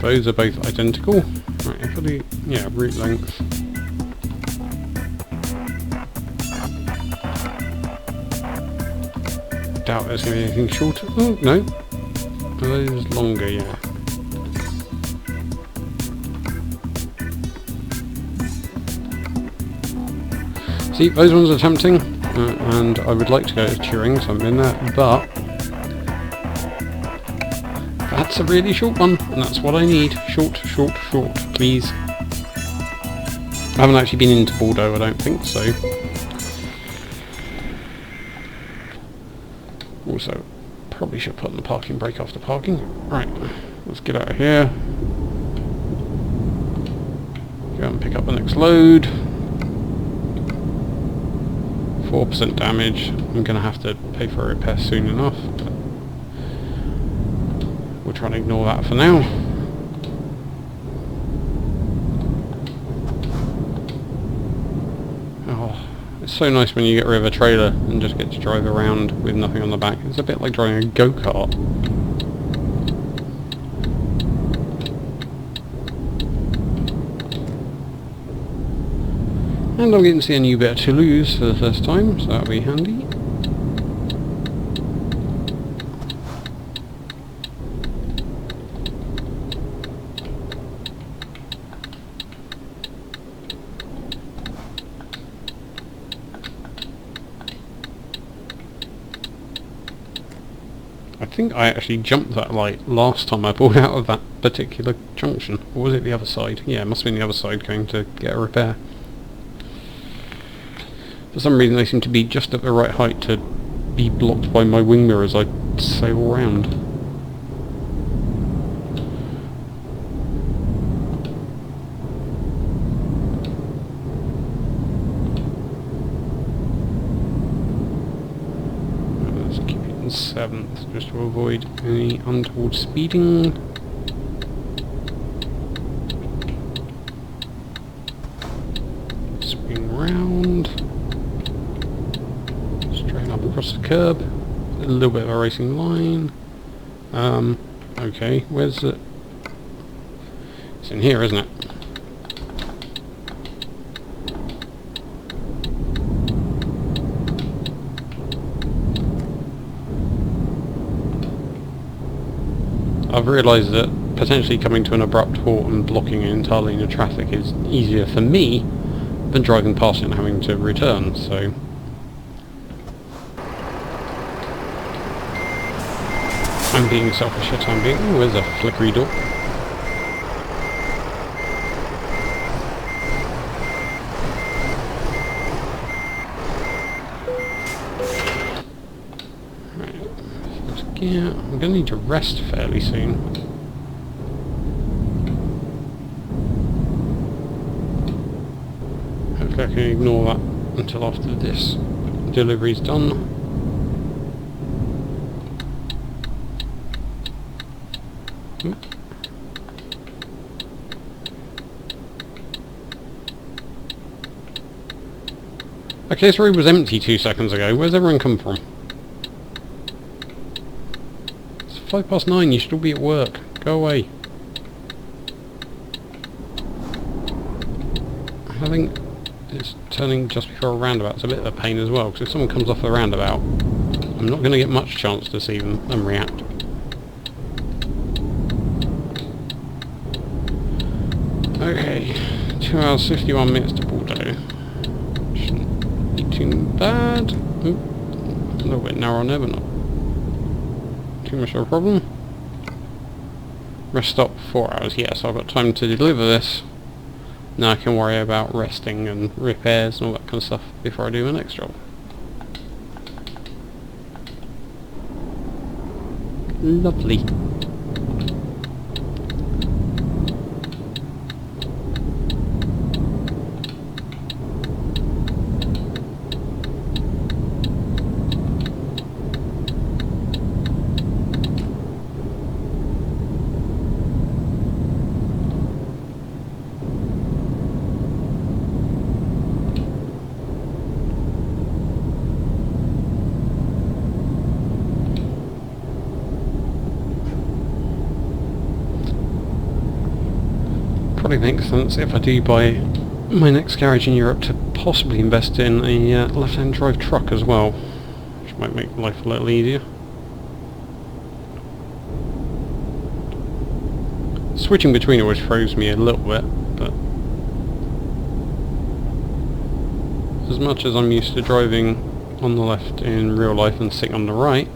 Those are both identical. Right, if I do, yeah, route length. Doubt there's going to be anything shorter. Oh, no. Are those longer, yeah. See, those ones are tempting, and I would like to go to Turing, so I'm in there, but that's a really short one, and that's what I need. Short, please. I haven't actually been into Bordeaux, I don't think, so... Also, probably should put on the parking brake after parking. Right, let's get out of here. Go and pick up the next load. 4% damage. I'm going to have to pay for a repair soon enough. But we'll try and ignore that for now. Oh, it's so nice when you get rid of a trailer and just get to drive around with nothing on the back. It's a bit like driving a go-kart. And I'm getting to see a new bit of Toulouse for the first time, so that'll be handy. I think I actually jumped that light last time I pulled out of that particular junction. Or was it the other side? Yeah, it must have been the other side going to get a repair. For some reason they seem to be just at the right height to be blocked by my wing mirror as I sail around. Let's keep it in 7th just to avoid any untoward speeding. Swing round. Across the curb, a little bit of a racing line. Okay, where's it? It's in here, isn't it? I've realised that potentially coming to an abrupt halt and blocking an entire lane of traffic is easier for me than driving past it and having to return, so... I'm being selfish at time being. Oh, there's a flickery door. Right, first gear. I'm going to need to rest fairly soon. Hopefully I can ignore that until after this delivery's done. Okay, this road was empty 2 seconds ago. Where's everyone come from? It's 9:05, you should all be at work. Go away. I think it's turning just before a roundabout. It's a bit of a pain as well, because if someone comes off the roundabout, I'm not going to get much chance to see them and react. Okay, 2 hours 51 minutes to Bordeaux. Shouldn't be too bad. Oop. A little bit narrow there, but not too much of a problem. Rest stop 4 hours, yeah, so I've got time to deliver this. Now I can worry about resting and repairs and all that kind of stuff before I do my next job. Lovely. Probably makes sense if I do buy my next garage in Europe to possibly invest in a left-hand drive truck as well, which might make life a little easier. Switching between always throws me a little bit, but as much as I'm used to driving on the left in real life and sitting on the right,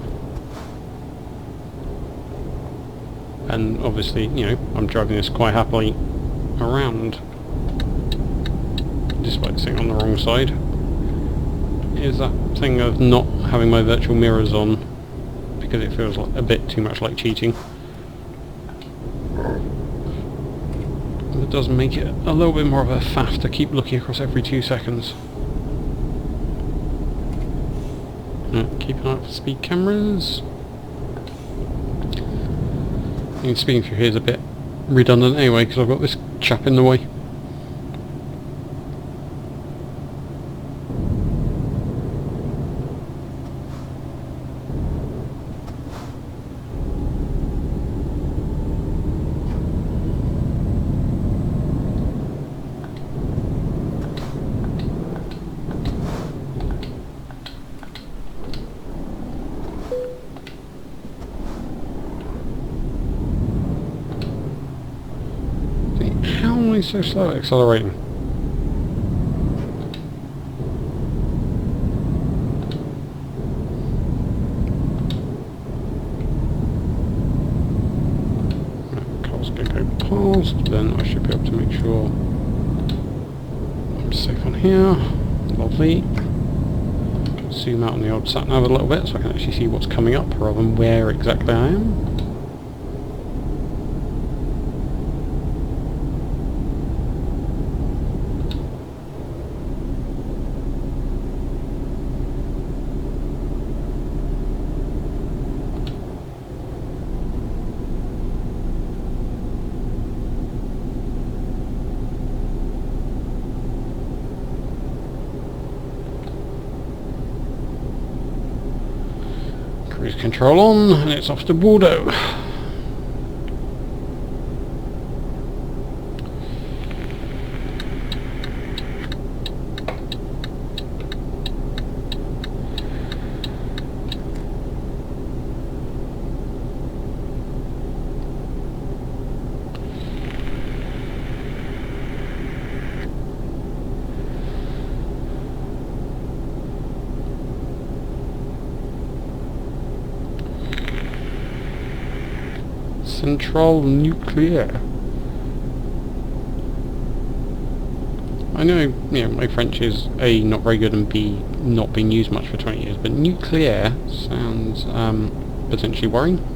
and obviously, you know, I'm driving this quite happily around. despite sitting on the wrong side, is that thing of not having my virtual mirrors on, because it feels like a bit too much like cheating. It does make it a little bit more of a faff to keep looking across every 2 seconds. Keep an eye out for speed cameras. I mean, speeding through here is a bit redundant anyway, because I've got this chap in the way. How am I so slow at accelerating? Car's going to go past, then I should be able to make sure I'm safe on here. Lovely. Zoom out on the old sat nav a little bit so I can actually see what's coming up rather than where exactly I am. Cruise control on, and it's off to Bordeaux. Central nuclear. I know, my French is A, not very good, and B, not been used much for 20 years, but nuclear sounds potentially worrying.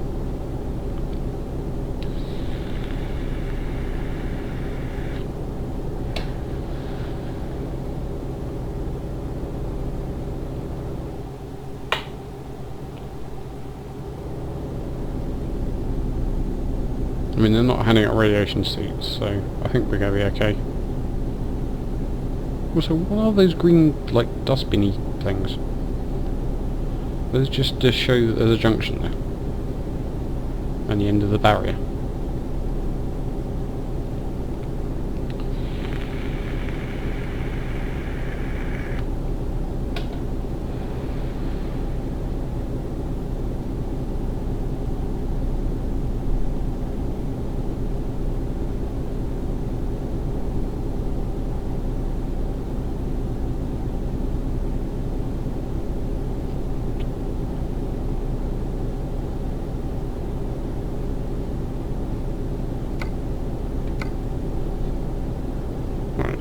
I mean, they're not handing out radiation suits, so I think we're going to be okay. Also, what are those green, like, dustbin-y things? Those just to show that there's a junction there. And the end of the barrier.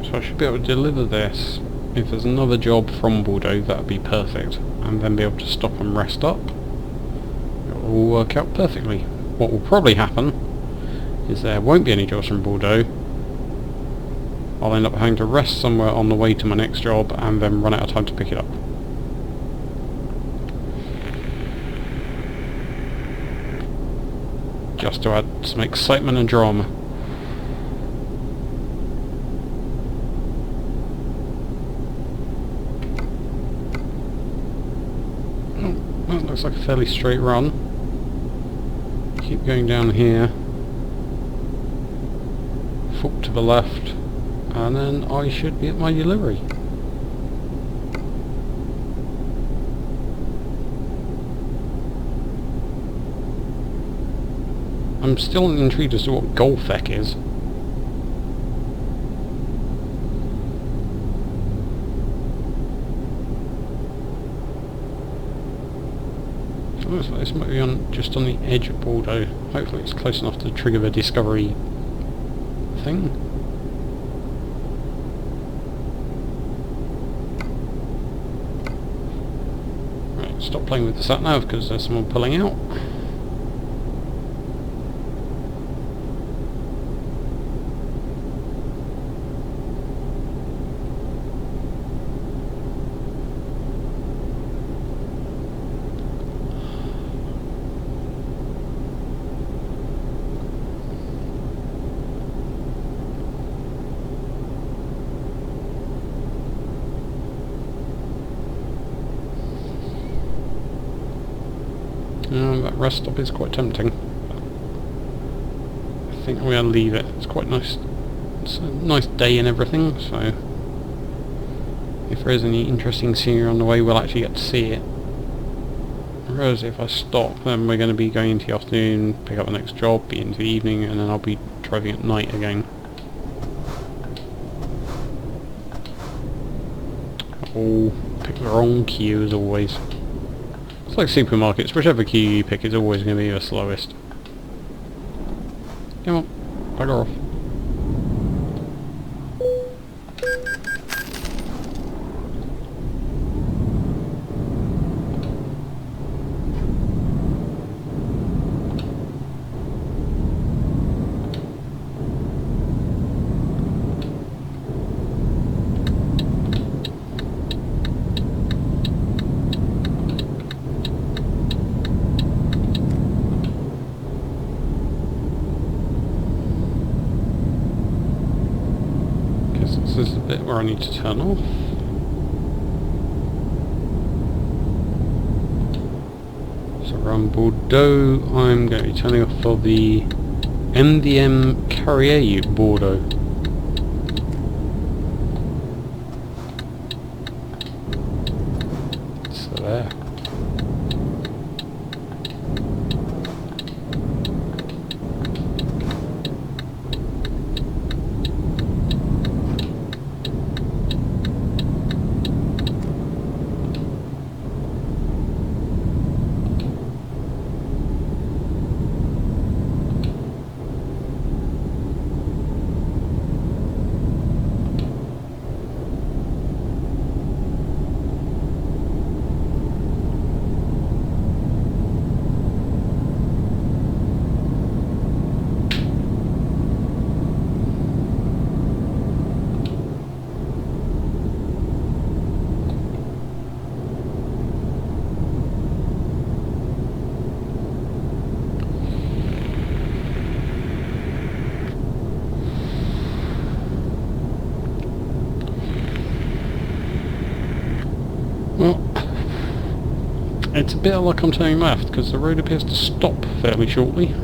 So I should be able to deliver this. If there's another job from Bordeaux, that would be perfect. And then be able to stop and rest up. It will all work out perfectly. What will probably happen is there won't be any jobs from Bordeaux. I'll end up having to rest somewhere on the way to my next job and then run out of time to pick it up. Just to add some excitement and drama. That looks like a fairly straight run. Keep going down here. Fork to the left. And then I should be at my delivery. I'm still intrigued as to what Golfec is. Looks like this might be just on the edge of Bordeaux. Hopefully it's close enough to trigger the discovery thing. stop playing with the sat-nav because there's someone pulling out. That rest stop is quite tempting. I think I'm going to leave it. It's quite nice. It's a nice day and everything, so if there is any interesting scenery on the way, we'll actually get to see it. Whereas if I stop, then we're going to be going into the afternoon, pick up the next job, be into the evening, and then I'll be driving at night again. Oh, pick the wrong queue as always. It's like supermarkets, whichever queue you pick is always going to be the slowest. Come on, bugger off. This is the bit where I need to turn off. So around Bordeaux, I'm going to be turning off for the MDM Carrier Bordeaux. So there. Well, it's a bit like I'm turning left, because the road appears to stop fairly shortly.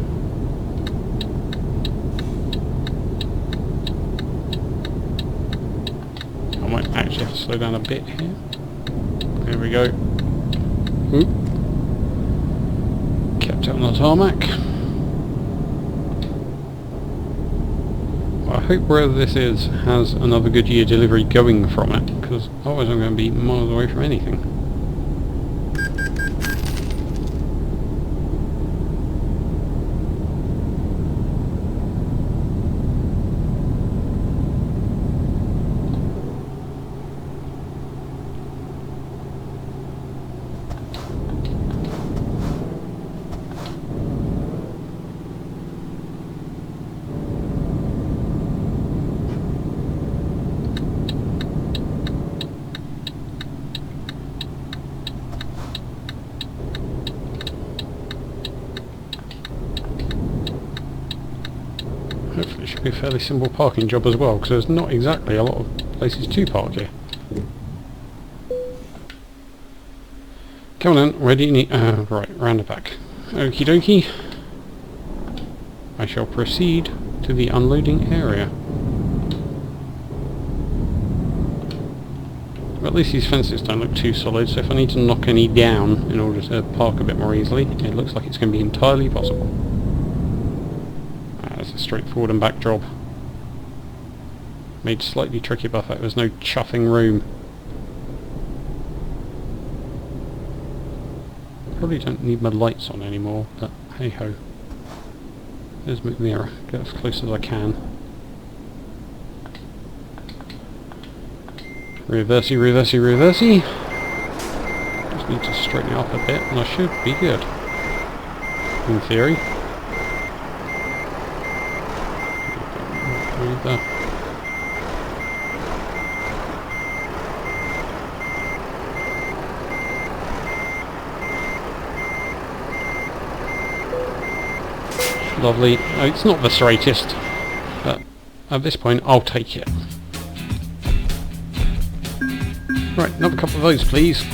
I might actually have to slow down a bit here. There we go. Oop. Kept it on the tarmac. I hope wherever this is has another Goodyear delivery going from it, because otherwise I'm going to be miles away from anything. Hopefully it should be a fairly simple parking job as well, because there's not exactly a lot of places to park here. Come on then, where do you need... right, round the back. Okie dokie. I shall proceed to the unloading area. But at least these fences don't look too solid, so if I need to knock any down in order to park a bit more easily, it looks like it's going to be entirely possible. That's a straightforward and back job. Made slightly tricky by the fact there's no chuffing room. Probably don't need my lights on anymore, but hey ho. There's my mirror. Get as close as I can. Reversey, reversey, reversey. just need to straighten it up a bit and I should be good. In theory. There. Lovely. Oh, it's not the straightest, but at this point I'll take it. Right, another couple of those please.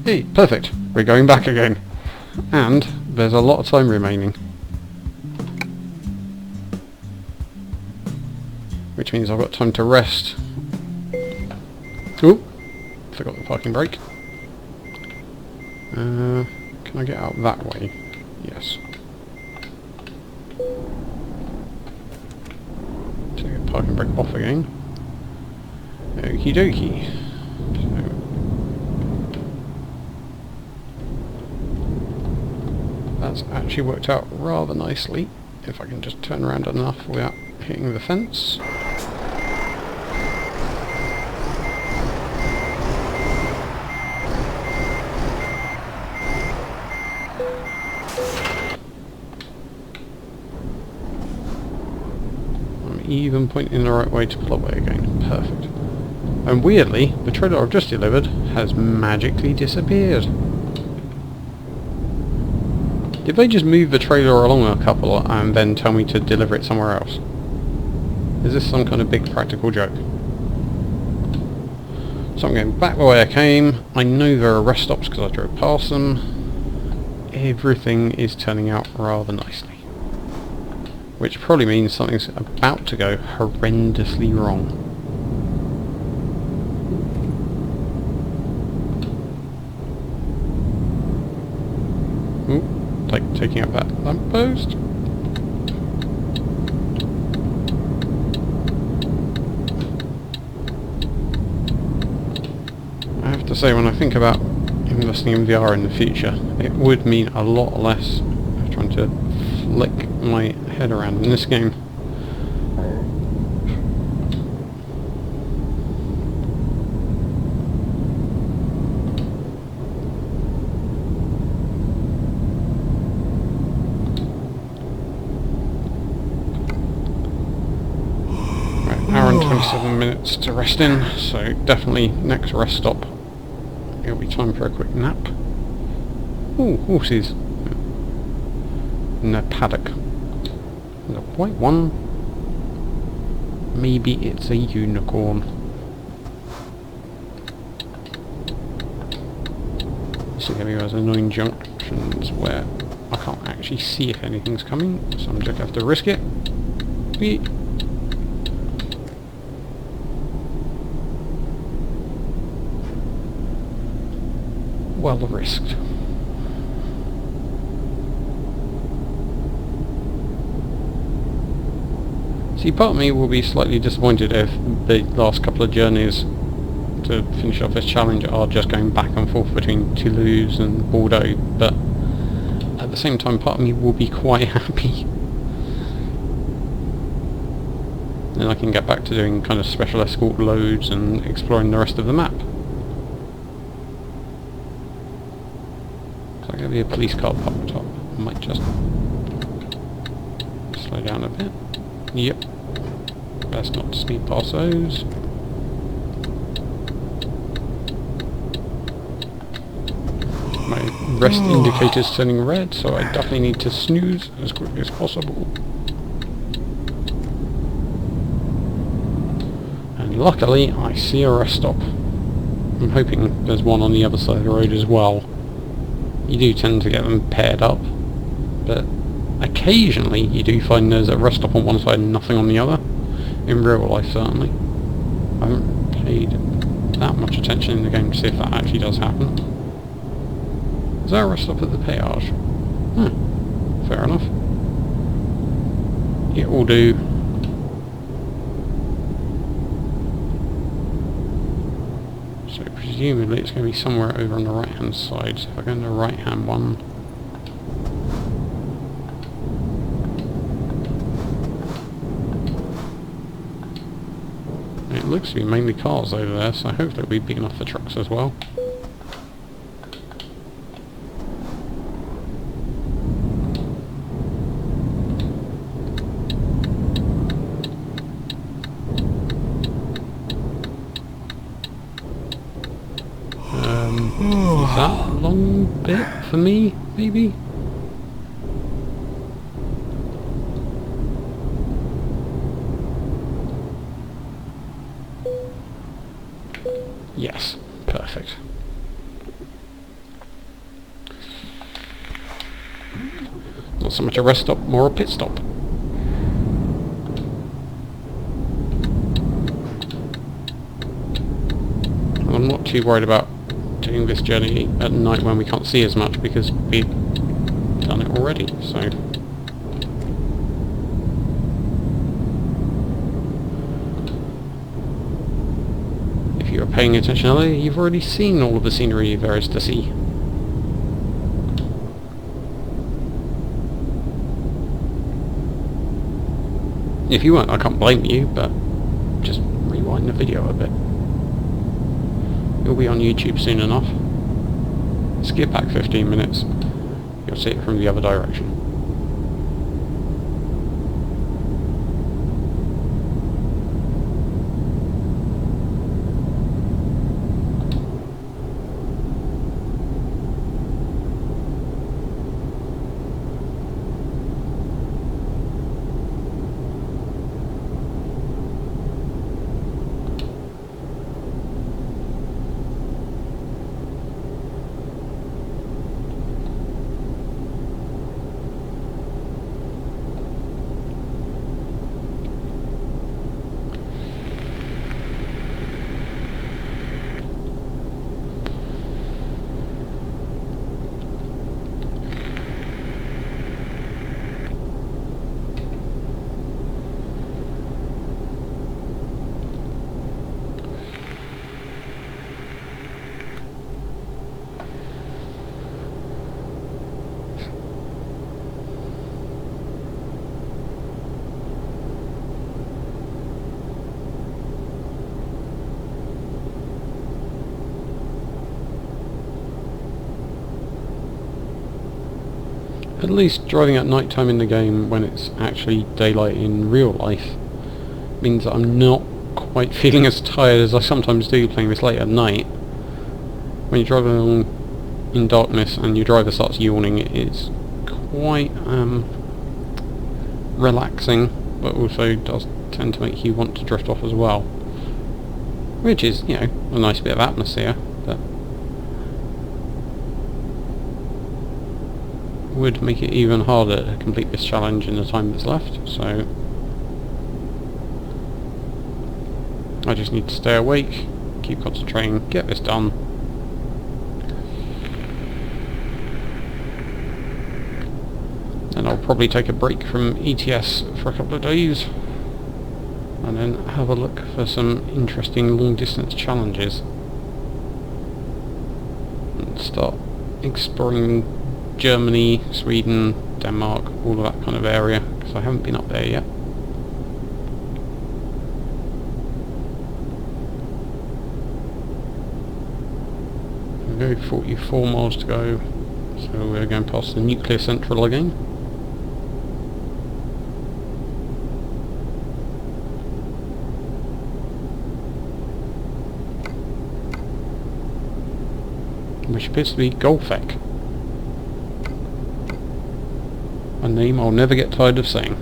Hey, perfect. We're going back again. And there's a lot of time remaining. Which means I've got time to rest. Ooh, forgot the parking brake. Can I get out that way? Yes. Take the parking brake off again. Okie dokie. That's actually worked out rather nicely, if I can just turn around enough without hitting the fence. I'm even pointing the right way to pull away again. Perfect. And weirdly, the trailer I've just delivered has magically disappeared. Did they just move the trailer along a couple and then tell me to deliver it somewhere else? Is this some kind of big practical joke? So I'm going back the way I came. I know there are rest stops because I drove past them. Everything is turning out rather nicely. Which probably means something's about to go horrendously wrong. Ooh. Like taking out that lamppost. I have to say, when I think about investing in VR in the future, it would mean a lot less of trying to flick my head around in this game. Hour and 27 minutes to rest in, so definitely next rest stop it'll be time for a quick nap. Ooh, horses in their paddock. There's a white one. Maybe it's a unicorn. So here we go, there's annoying junctions where I can't actually see if anything's coming, so I'm just going to have to risk it. Whee. Well risked. See, part of me will be slightly disappointed if the last couple of journeys to finish off this challenge are just going back and forth between Toulouse and Bordeaux, but at the same time part of me will be quite happy. Then I can get back to doing kind of special escort loads and exploring the rest of the map. There'll be a police car parked up. I might just slow down a bit. Yep. Best not to speed past those. My rest indicator's turning red, so I definitely need to snooze as quickly as possible. And luckily, I see a rest stop. I'm hoping there's one on the other side of the road as well. You do tend to get them paired up, but occasionally you do find there's a rest stop on one side and nothing on the other. In real life, certainly. I haven't paid that much attention in the game to see if that actually does happen. Is there a rest stop at the péage? Fair enough. It will do. So presumably it's going to be somewhere over on the right hand side. So if I go on the right hand one, looks to be mainly cars over there, so hopefully it'll be big enough for trucks as well. Is that a long bit for me, maybe? Yes, perfect. Not so much a rest stop, more a pit stop. I'm not too worried about doing this journey at night when we can't see as much because we've done it already, so... If you were paying attention earlier, you've already seen all of the scenery there is to see. If you weren't, I can't blame you, but just rewind the video a bit. It'll be on YouTube soon enough. Skip back 15 minutes, you'll see it from the other direction. At least driving at night time in the game when it's actually daylight in real life means that I'm not quite feeling as tired as I sometimes do playing this late at night. When you're driving along in darkness and your driver starts yawning, it's quite relaxing, but also does tend to make you want to drift off as well. Which is, you know, a nice bit of atmosphere, but would make it even harder to complete this challenge in the time that's left, so I just need to stay awake, keep concentrating, get this done. And I'll probably take a break from ETS for a couple of days and then have a look for some interesting long distance challenges and start exploring Germany, Sweden, Denmark, all of that kind of area, because I haven't been up there yet. Very 44 miles to go, so we're going past the nuclear central again. Which appears to be Golfek. A name I'll never get tired of saying.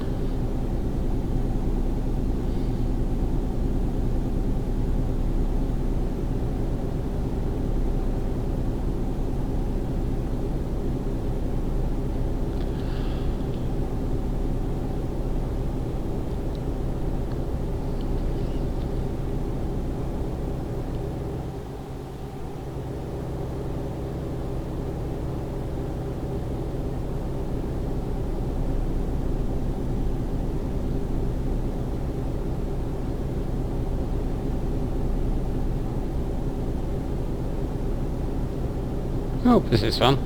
Oh, this is fun.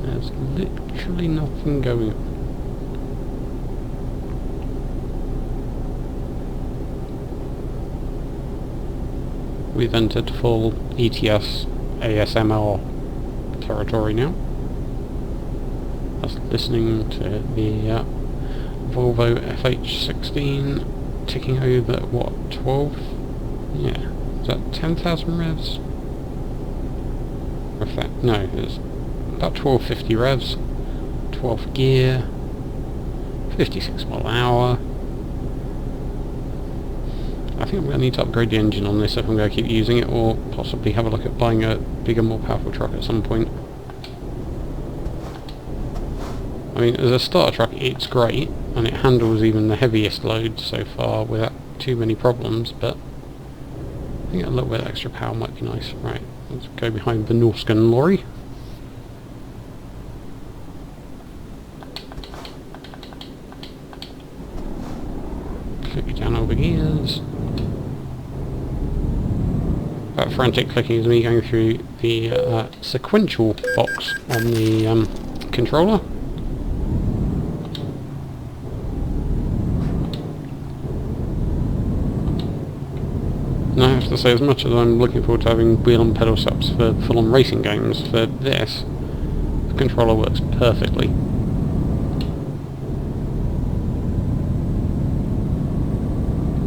There's literally nothing going on. we've entered full ETS ASMR territory now. That's listening to the Volvo FH16 ticking over, what, 12? Yeah, is that 10,000 revs? Or if that, no, it's about 1250 revs, 12th gear, 56 mile an hour. I think I'm going to need to upgrade the engine on this if I'm going to keep using it, or possibly have a look at buying a bigger, more powerful truck at some point. I mean, as a starter truck it's great, and it handles even the heaviest loads so far without too many problems, but I think a little bit of extra power might be nice. Right, let's go behind the Norsken lorry. Click down over gears. That frantic clicking is me going through the sequential box on the controller. And I have to say, as much as I'm looking forward to having wheel and pedal setups for full-on racing games, for this, the controller works perfectly.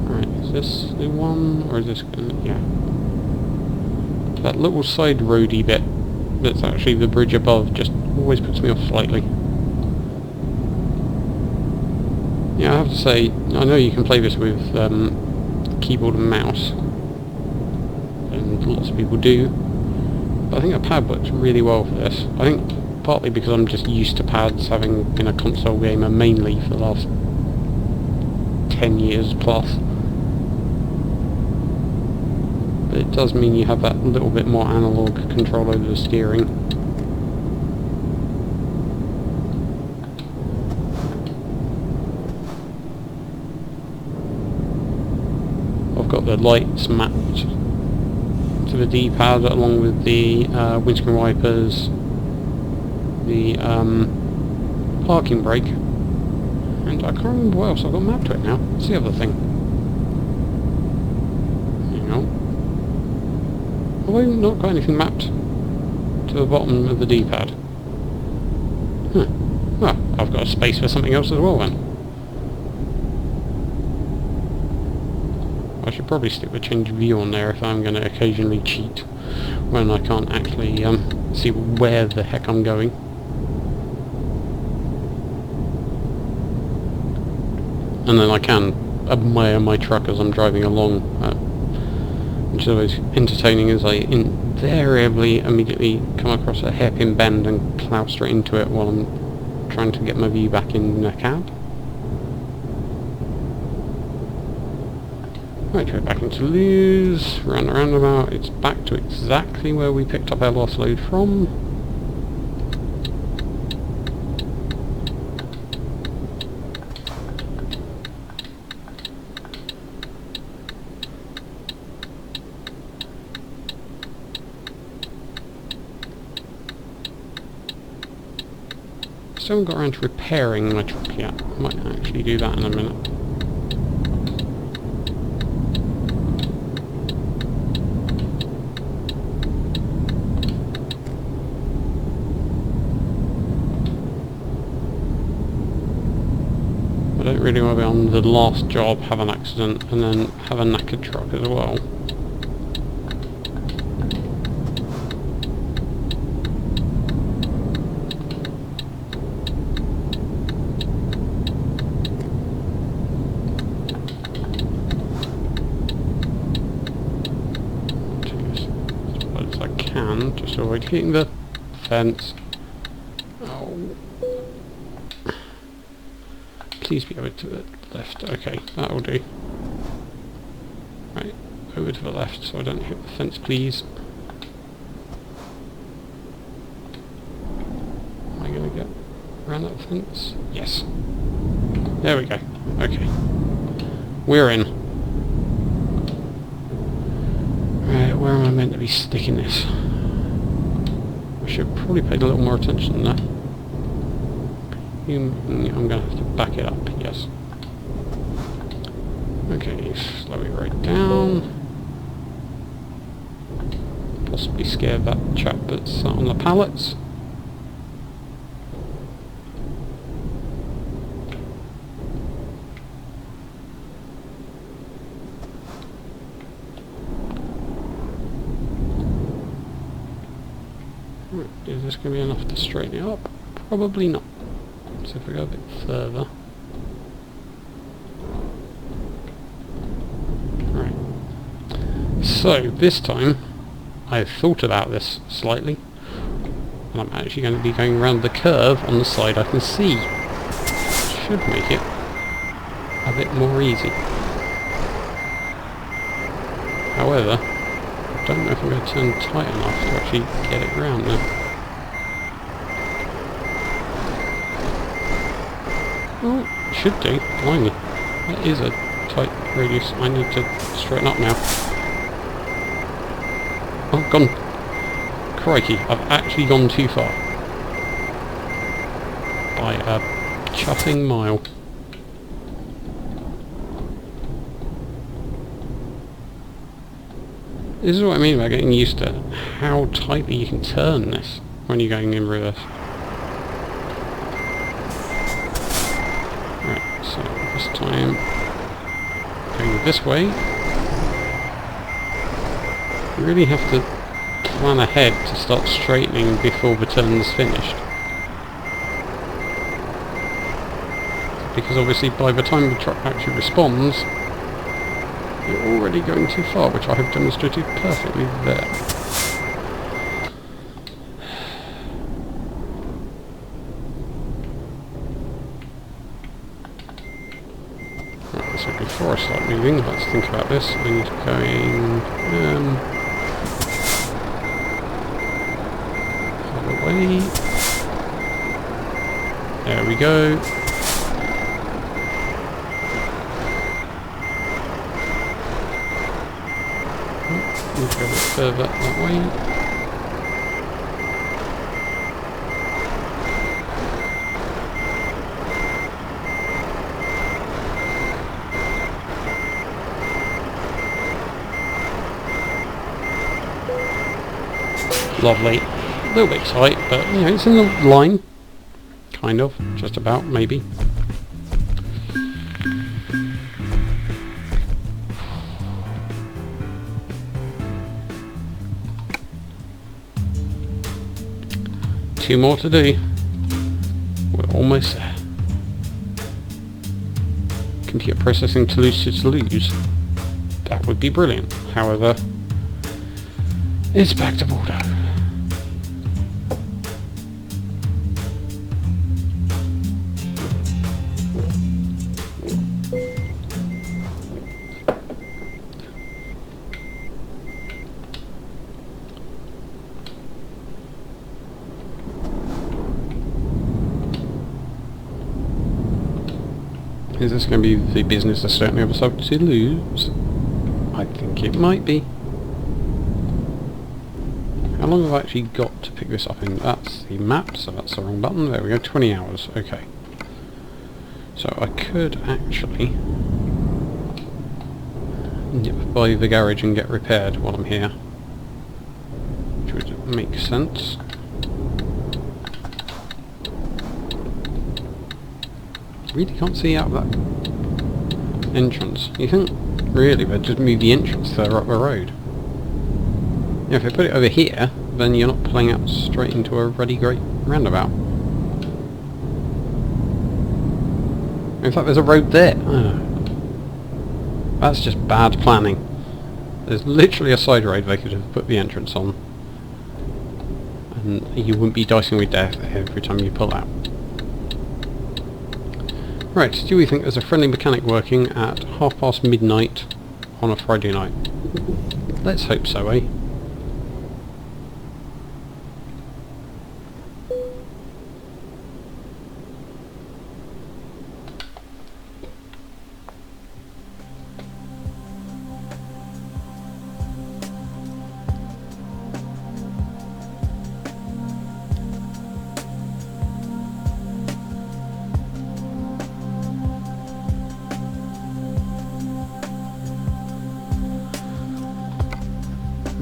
Right, is this the one, or is this gonna, yeah. That little side roady bit that's actually the bridge above just always puts me off slightly. Yeah, I have to say, I know you can play this with keyboard and mouse, and lots of people do, but I think a pad works really well for this. I think partly because I'm just used to pads, having been a console gamer mainly for the last 10 years plus. But it does mean you have that little bit more analog control over the steering. I've got the lights mapped to the D-pad along with the windscreen wipers, the parking brake, and I can't remember what else I've got mapped to it now. What's the other thing? Hang on. Have I not got anything mapped to the bottom of the D-pad? Huh. Well, I've got a space for something else as well then. I should probably stick with change view on there if I'm going to occasionally cheat when I can't actually see where the heck I'm going. And then I can admire my truck as I'm driving along, which is always entertaining, as I invariably immediately come across a hairpin bend and plough straight into it while I'm trying to get my view back in the cab. Right, go back into Lewes, round the roundabout, it's back to exactly where we picked up our last load from. Still haven't got around to repairing my truck yet. I might actually do that in a minute. I don't really want to be on the last job, have an accident, and then have a knackered truck as well. Just to avoid hitting the fence. Oh. Please be over to the left. Okay, that'll do. Right, over to the left so I don't hit the fence, please. Am I going to get around that fence? Yes. There we go. Okay. We're in. Right, where am I meant to be sticking this? I should probably pay a little more attention there. I'm going to have to back it up, yes. Okay, slow it right down. possibly scare that chap that's sat on the pallets. Right, is this going to be enough to straighten it up? Probably not. So if we go a bit further. Right. So this time I've thought about this slightly, and I'm actually going to be going around the curve on the side I can see. Should make it a bit more easy. However, I don't know if I'm going to turn tight enough to actually get it round now. Oh, should do. Blimey. That is a tight radius. I need to straighten up now. Oh, gone. Crikey, I've actually gone too far. By a chuffing mile. This is what I mean about getting used to how tightly you can turn this when you're going in reverse. Right, so this time going this way. You really have to plan ahead to start straightening before the turn's finished. Because obviously by the time the truck actually responds, you're already going too far, which I have demonstrated perfectly there. Right, so before I start moving, let's think about this. I need to go in other way. There we go. Need to go a bit further that way. Lovely. A little bit tight, but you know, it's in the line. Kind of. Just about, maybe. Two more to do. We're almost there. Computer processing Toulouse to Toulouse. That would be brilliant. However, it's back to Bordeaux. Is this going to be the business that's certainly of us to lose? I think it might be. How long have I actually got to pick this up in? That's the map, so that's the wrong button. There we go, 20 hours. Okay. So I could actually nip by the garage and get repaired while I'm here. Which would make sense. Really can't see out of that entrance. You think, really, they'd just move the entrance further up the road. Yeah, if they put it over here, then you're not pulling out straight into a ruddy great roundabout. In fact, there's a road there. Oh. That's just bad planning. There's literally a side road they could have put the entrance on. And you wouldn't be dicing with death every time you pull out. Right, do we think there's a friendly mechanic working at midnight on a Friday night? Let's hope so, eh?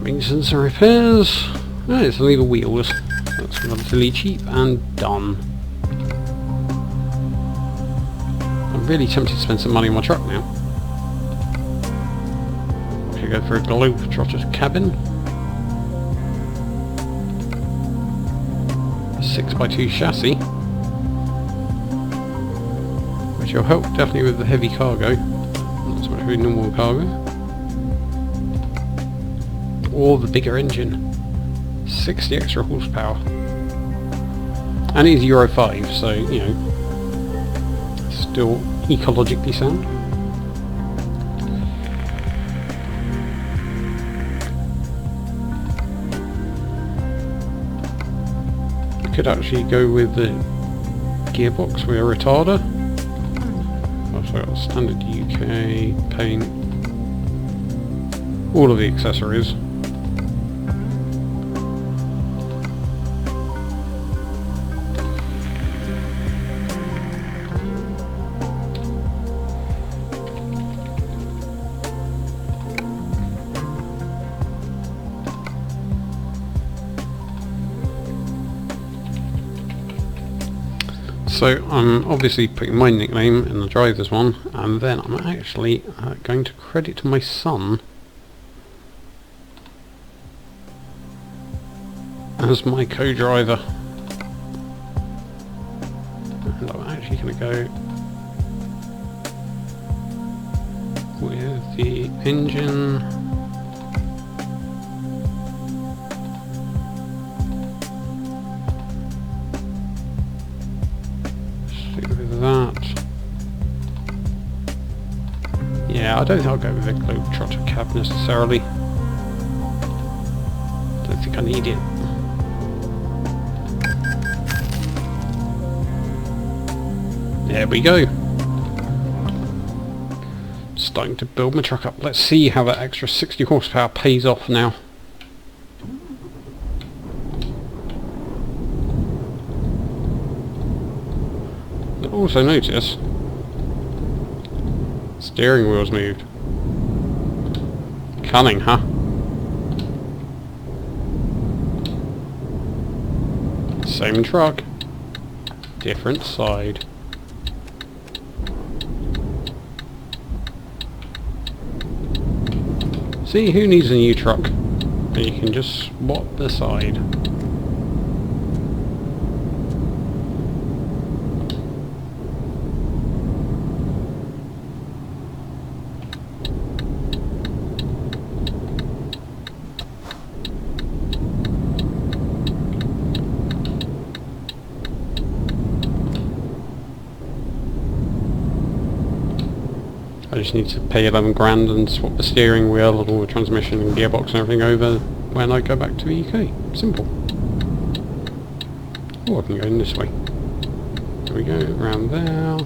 Maintenance and repairs. Oh, it's only the wheels. That's relatively cheap and done. I'm really tempted to spend some money on my truck now. Could go for a Globetrotter cabin. A 6x2 chassis. Which will help definitely with the heavy cargo. Not so much with normal cargo. Or the bigger engine. 60 extra horsepower. And it is Euro 5, so, you know, still ecologically sound. You could actually go with the gearbox with a retarder. Also got standard UK paint. All of the accessories. So I'm obviously putting my nickname in the driver's one, and then I'm actually going to credit my son as my co-driver. And I'm actually going to go with the engine. That. Yeah, I don't think I'll go with a Globetrotter cab necessarily. Don't think I need it. There we go. Starting to build my truck up. Let's see how that extra 60 horsepower pays off now. Also notice steering wheel's moved. Cunning, huh? Same truck, different side. See, who needs a new truck? You can just swap the side. I just need to pay 11 grand and swap the steering wheel and all the transmission and gearbox and everything over when I go back to the UK. Simple. Oh, I can go in this way. There we go, around there.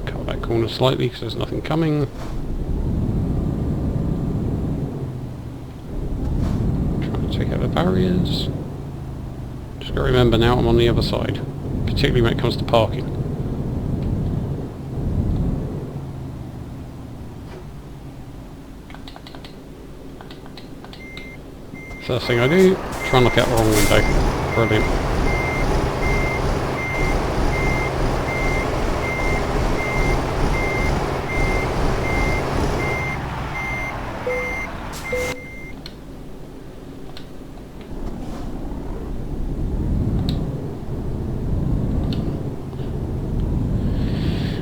Cut that corner slightly because there's nothing coming. Try to take out the barriers. Just got to remember now I'm on the other side, particularly when it comes to parking. First thing I do, try and look out the wrong window. Brilliant.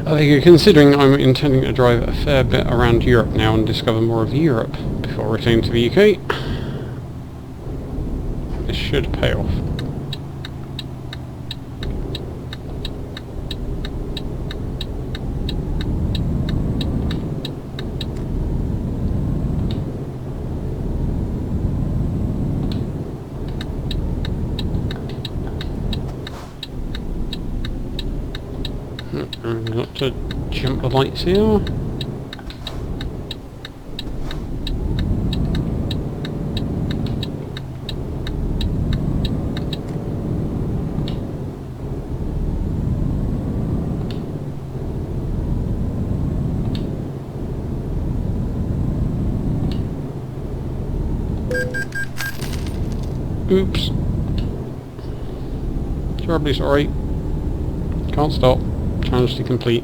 I think considering I'm intending to drive a fair bit around Europe now and discover more of Europe before returning to the UK, this should pay off. I've got to jump the lights here. Oops. Terribly sorry. Can't stop. Challenge to complete.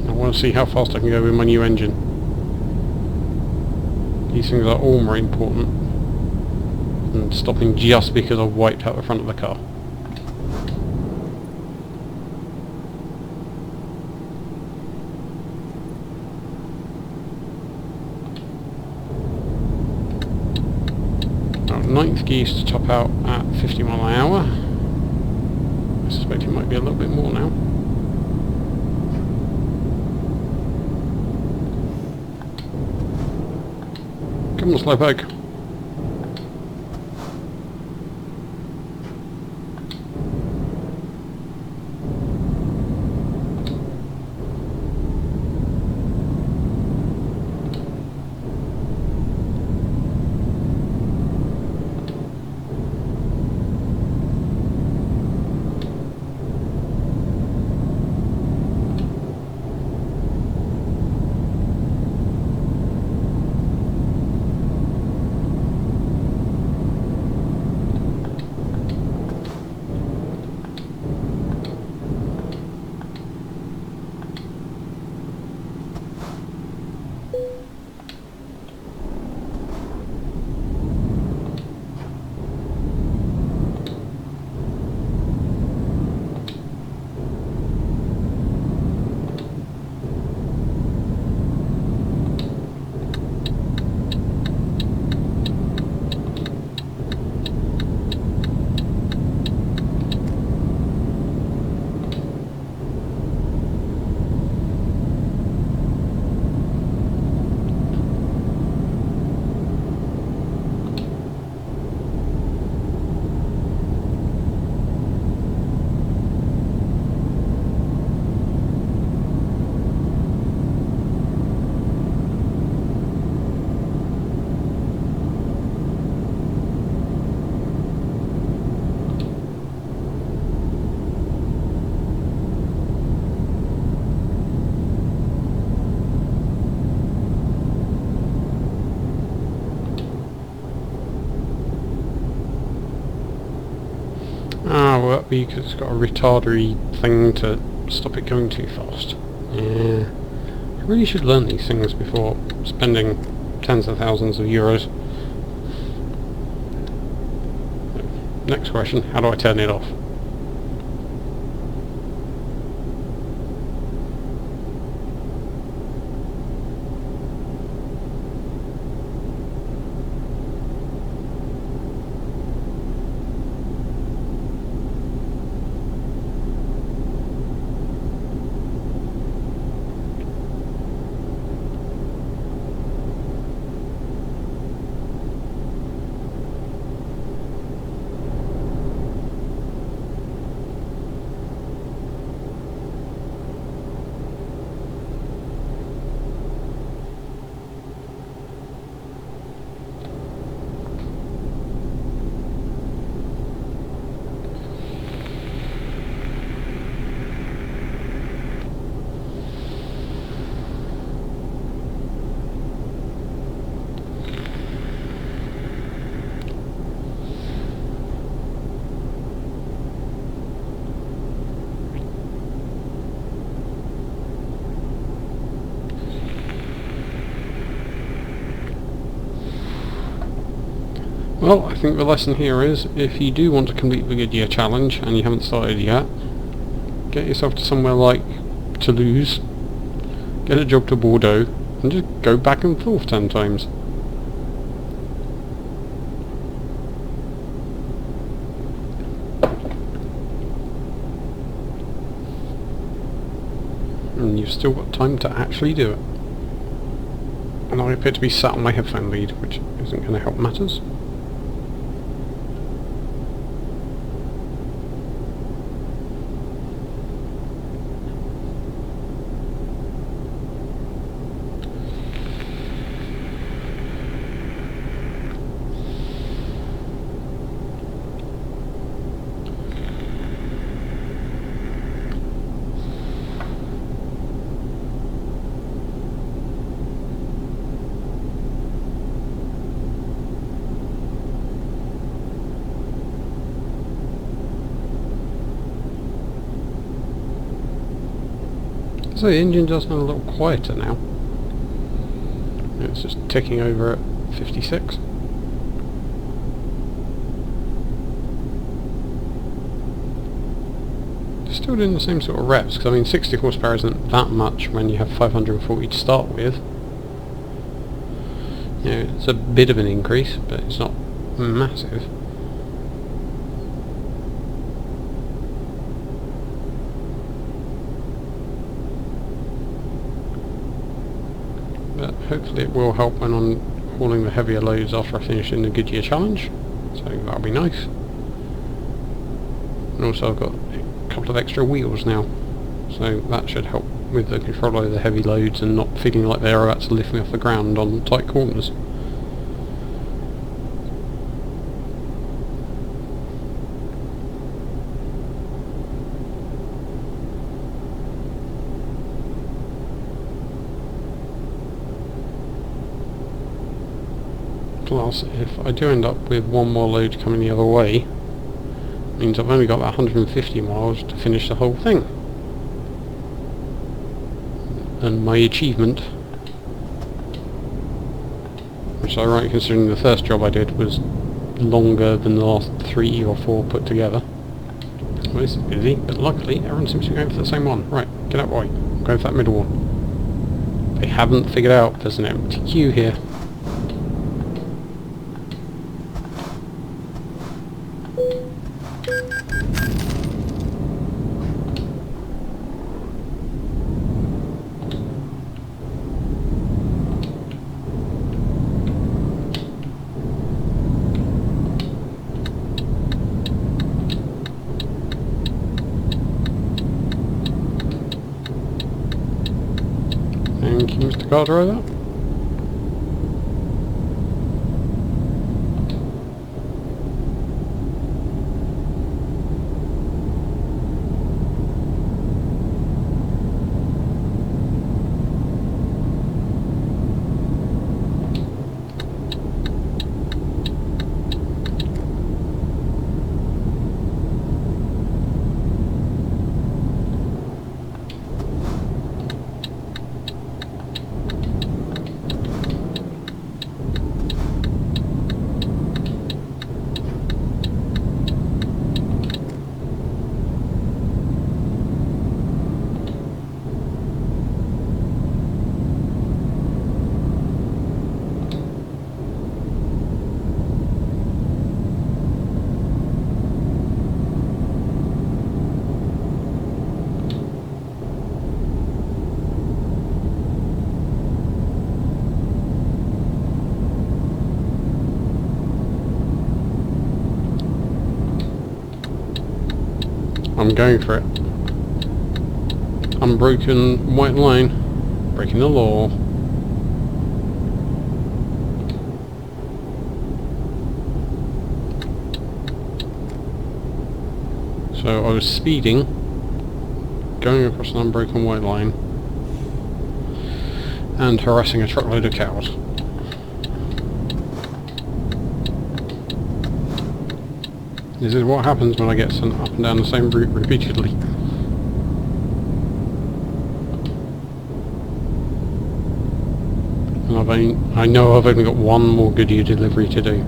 I want to see how fast I can go with my new engine. These things are all more important than stopping just because I've wiped out the front of the car. Ninth gears to top out at 50 mile an hour. I suspect it might be a little bit more now. Come on, slowpoke. Ah, well, that'd be because it's got a retardery thing to stop it going too fast. Yeah. I really should learn these things before spending tens of thousands of euros. Next question, how do I turn it off? Well, I think the lesson here is, if you do want to complete the Goodyear challenge and you haven't started yet, get yourself to somewhere like Toulouse, get a job to Bordeaux, and just go back and forth 10 times. And you've still got time to actually do it. And I appear to be sat on my headphone lead, which isn't going to help matters. So the engine does sound a little quieter now. It's just ticking over at 56. Still doing the same sort of reps, because I mean 60 horsepower isn't that much when you have 540 to start with. You know, it's a bit of an increase, but it's not massive. But hopefully it will help when I'm hauling the heavier loads after I finish in the Goodyear challenge, so that'll be nice. And also I've got a couple of extra wheels now, so that should help with the control over the heavy loads and not feeling like they're about to lift me off the ground on tight corners. Plus, if I do end up with one more load coming the other way, it means I've only got about 150 miles to finish the whole thing. And my achievement, which is ironic considering the first job I did was longer than the last 3 or 4 put together. Well, this is busy, but luckily everyone seems to be going for the same one. Right, get up, boy. I'm going for that middle one. They haven't figured out there's an empty queue here. Thank you, Mr. Car Driver. I'm going for it. Unbroken white line. Breaking the law. So I was speeding, going across an unbroken white line, and harassing a truckload of cows. This is what happens when I get sent up and down the same route repeatedly. And I know I've only got one more Goodyear delivery to do.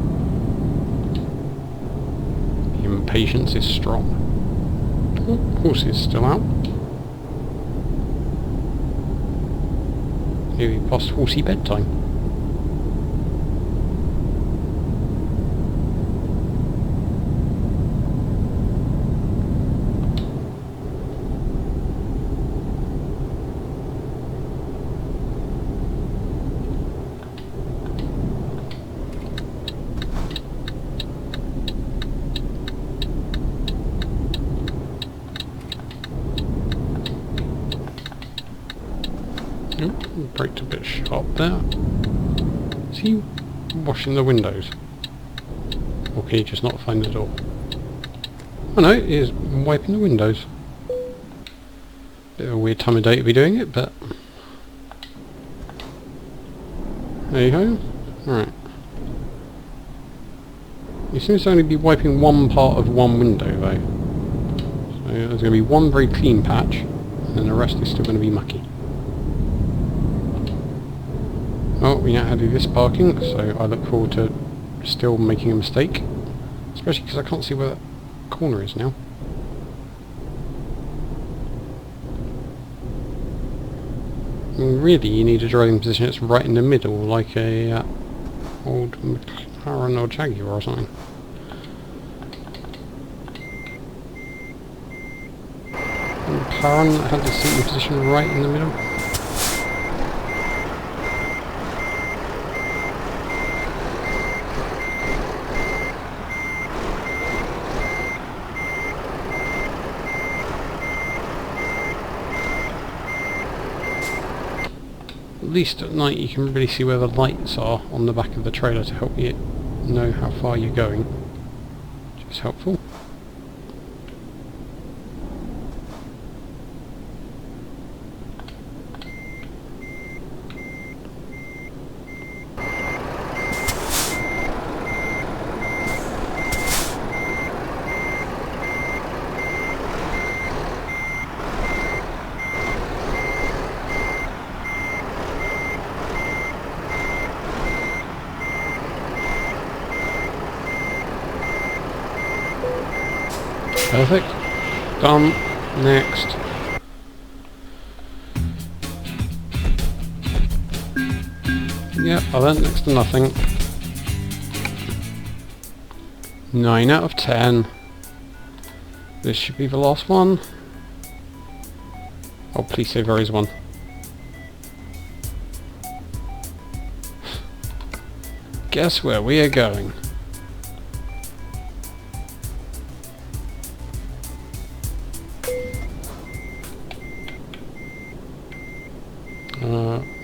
The impatience is strong. Oh, horse is still out. Maybe past horsey bedtime. Braked a bit sharp there. Is he washing the windows? Or can he just not find the door? Oh no, he is wiping the windows. Bit of a weird time of day to be doing it, but there you go. Alright. He seems to only be wiping one part of one window though. So there's going to be one very clean patch, and the rest is still going to be mucky. Oh, we know how to do this parking, so I look forward to still making a mistake. Especially because I can't see where that corner is now. I mean, really, you need a driving position that's right in the middle, like a old McLaren or Jaguar or something. McLaren that had the seating position right in the middle. At least at night you can really see where the lights are on the back of the trailer to help you know how far you're going, which is helpful. Perfect. Done. Next. Yep, I learnt next to nothing. 9 out of 10. This should be the last one. Oh, please say there is one. Guess where we are going?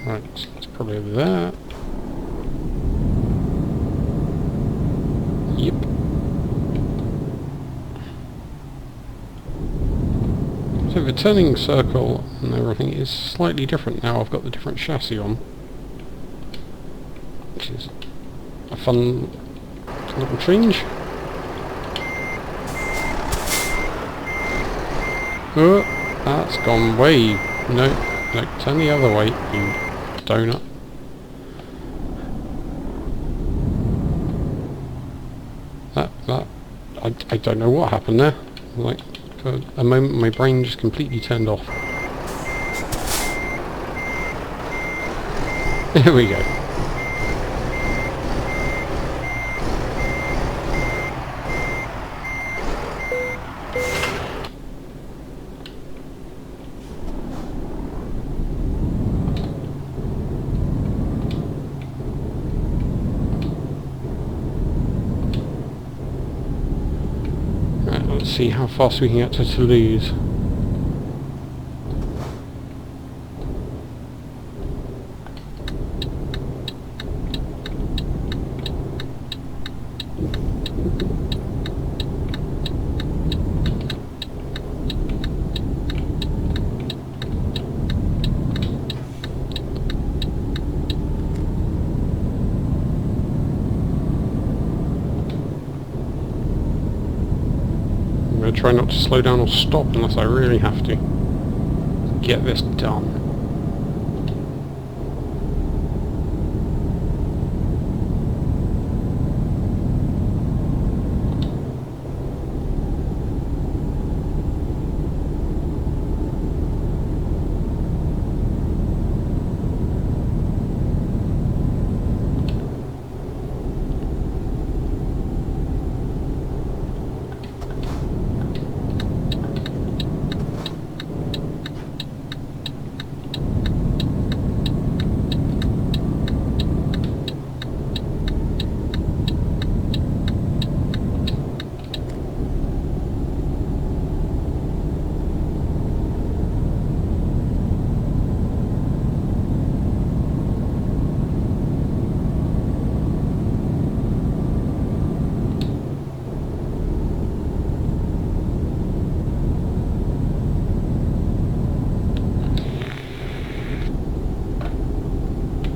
Right, it's probably over there. Yep. So the turning circle and everything is slightly different now. I've got the different chassis on, which is a fun little change. Oh, that's gone way... No, turn the other way, you donut. I don't know what happened there. Like, for a moment my brain just completely turned off. There we go. Let's see how fast we can get to Toulouse. I'm going to try not to slow down or stop unless I really have to get this done.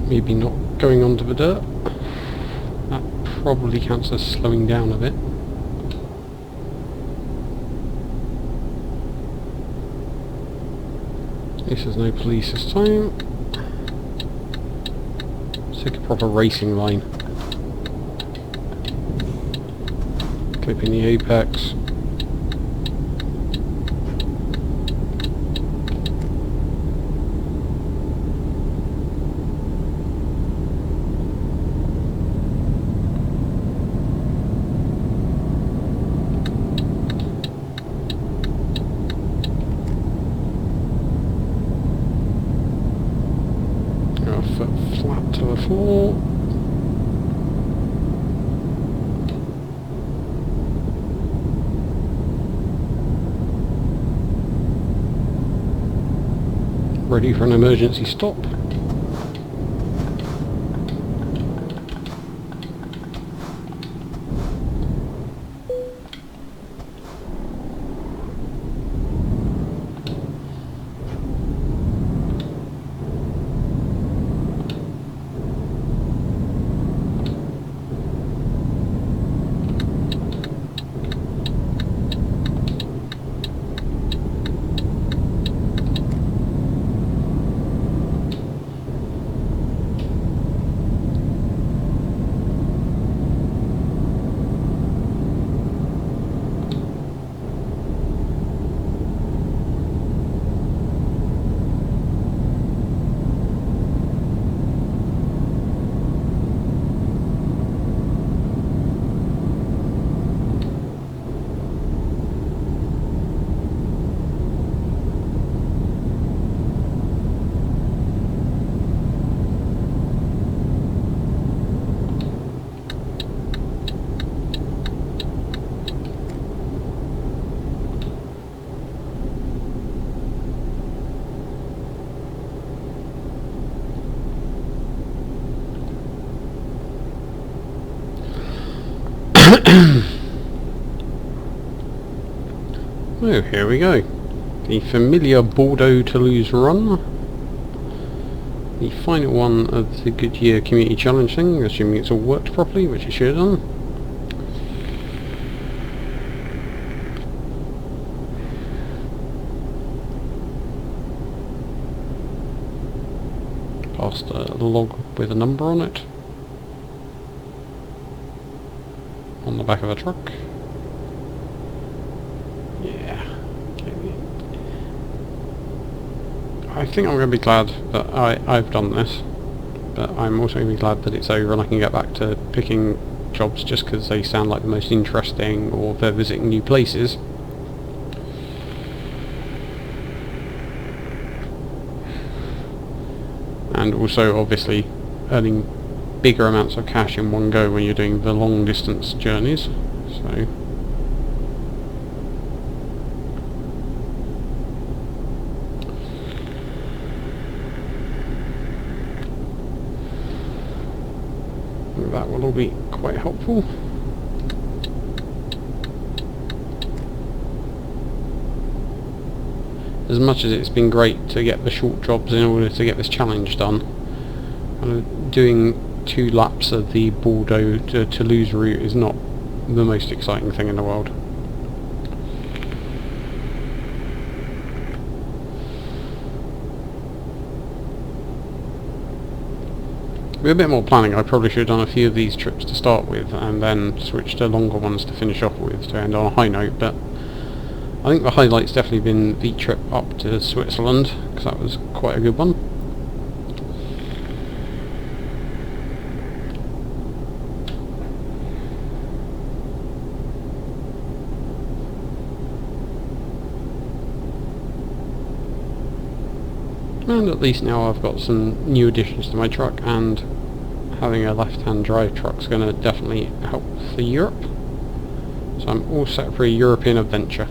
Maybe not going onto the dirt. That probably counts as slowing down a bit. least there's no police this time. Let's take a proper racing line. Clipping the apex. Flat to the floor. Ready for an emergency stop. Oh, here we go. The familiar Bordeaux-Toulouse run. The final one of the Goodyear Community Challenge thing, assuming it's all worked properly, which it should have done. Past a log with a number on it. On the back of a truck. Yeah. Okay. I think I'm going to be glad that I've done this, but I'm also going to be glad that it's over and I can get back to picking jobs just because they sound like the most interesting, or they're visiting new places. And also obviously earning bigger amounts of cash in one go when you're doing the long distance journeys. So that will all be quite helpful. As much as it's been great to get the short jobs in order to get this challenge done, doing 2 laps of the Bordeaux to Toulouse route is not the most exciting thing in the world. With a bit more planning, I probably should have done a few of these trips to start with and then switched to longer ones to finish off with to end on a high note, but I think the highlight's definitely been the trip up to Switzerland, because that was quite a good one. And at least now I've got some new additions to my truck, and having a left-hand drive truck's going to definitely help for Europe. So I'm all set for a European adventure.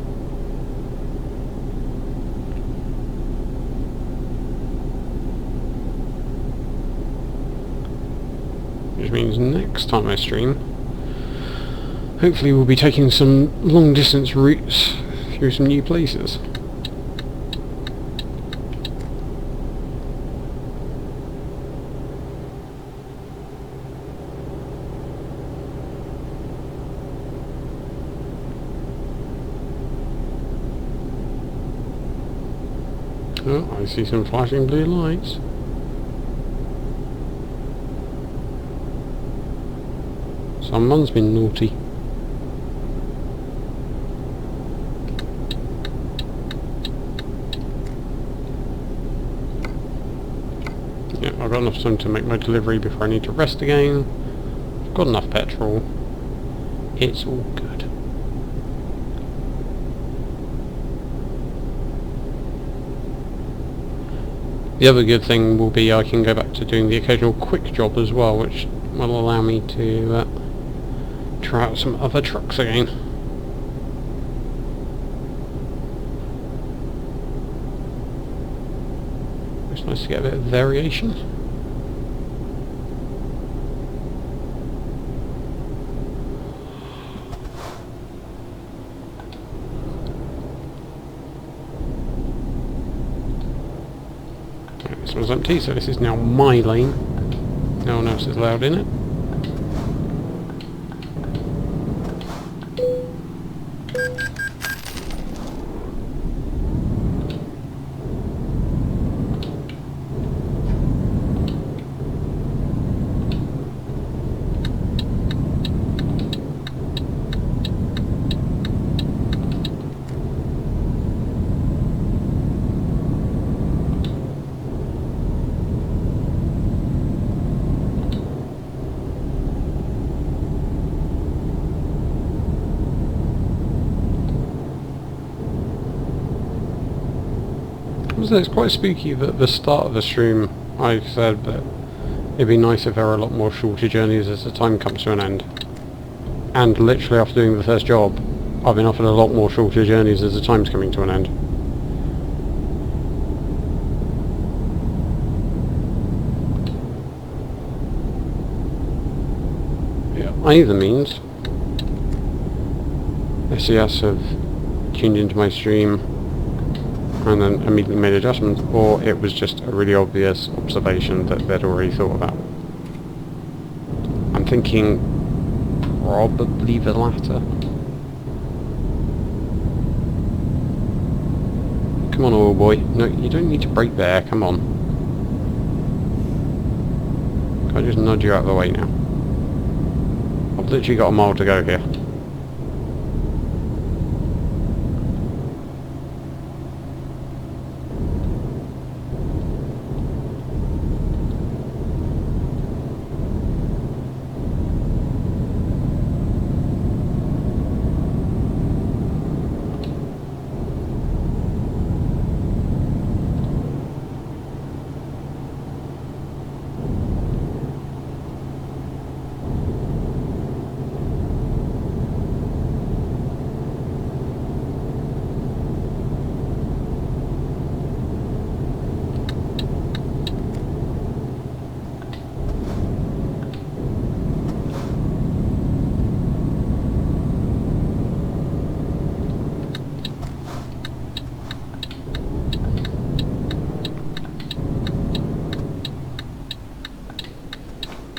Which means next time I stream, hopefully we'll be taking some long distance routes through some new places. Oh, I see some flashing blue lights. Someone's been naughty. Yeah, I've got enough time to make my delivery before I need to rest again. I've got enough petrol. It's all good. The other good thing will be I can go back to doing the occasional quick job as well, which will allow me to try out some other trucks again. It's nice to get a bit of variation. This one's empty, so this is now my lane. No one else is allowed in it. It's quite spooky that at the start of the stream I said that it'd be nice if there were a lot more shorter journeys as the time comes to an end. And literally after doing the first job, I've been offered a lot more shorter journeys as the time's coming to an end. Yeah, either means SES have tuned into my stream and then immediately made adjustments, or it was just a really obvious observation that they'd already thought about. I'm thinking probably the latter. Come on, old boy. No, you don't need to brake there, come on. Can I just nudge you out of the way now? I've literally got a mile to go here.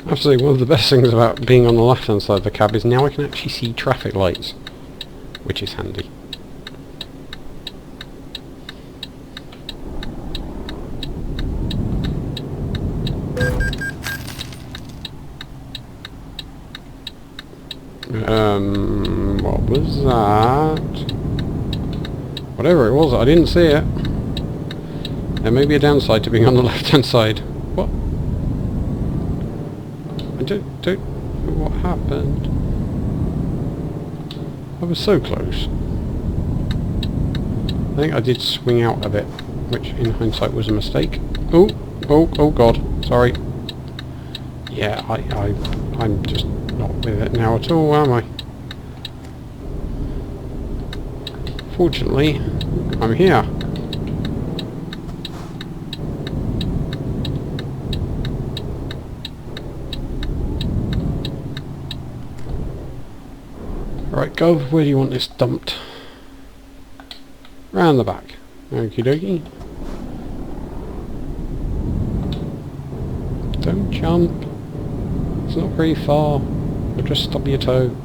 Absolutely, one of the best things about being on the left hand side of the cab is now I can actually see traffic lights, which is handy. What was that? Whatever it was, I didn't see it. There may be a downside to being on the left hand side. What? I don't know what happened. I was so close. I think I did swing out a bit, which in hindsight was a mistake. Oh god, sorry. Yeah, I'm just not with it now at all, am I? Fortunately, I'm here. Right, Gov, where do you want this dumped? Round the back. Okie dokie. Don't jump. It's not very far. You'll just stub your toe.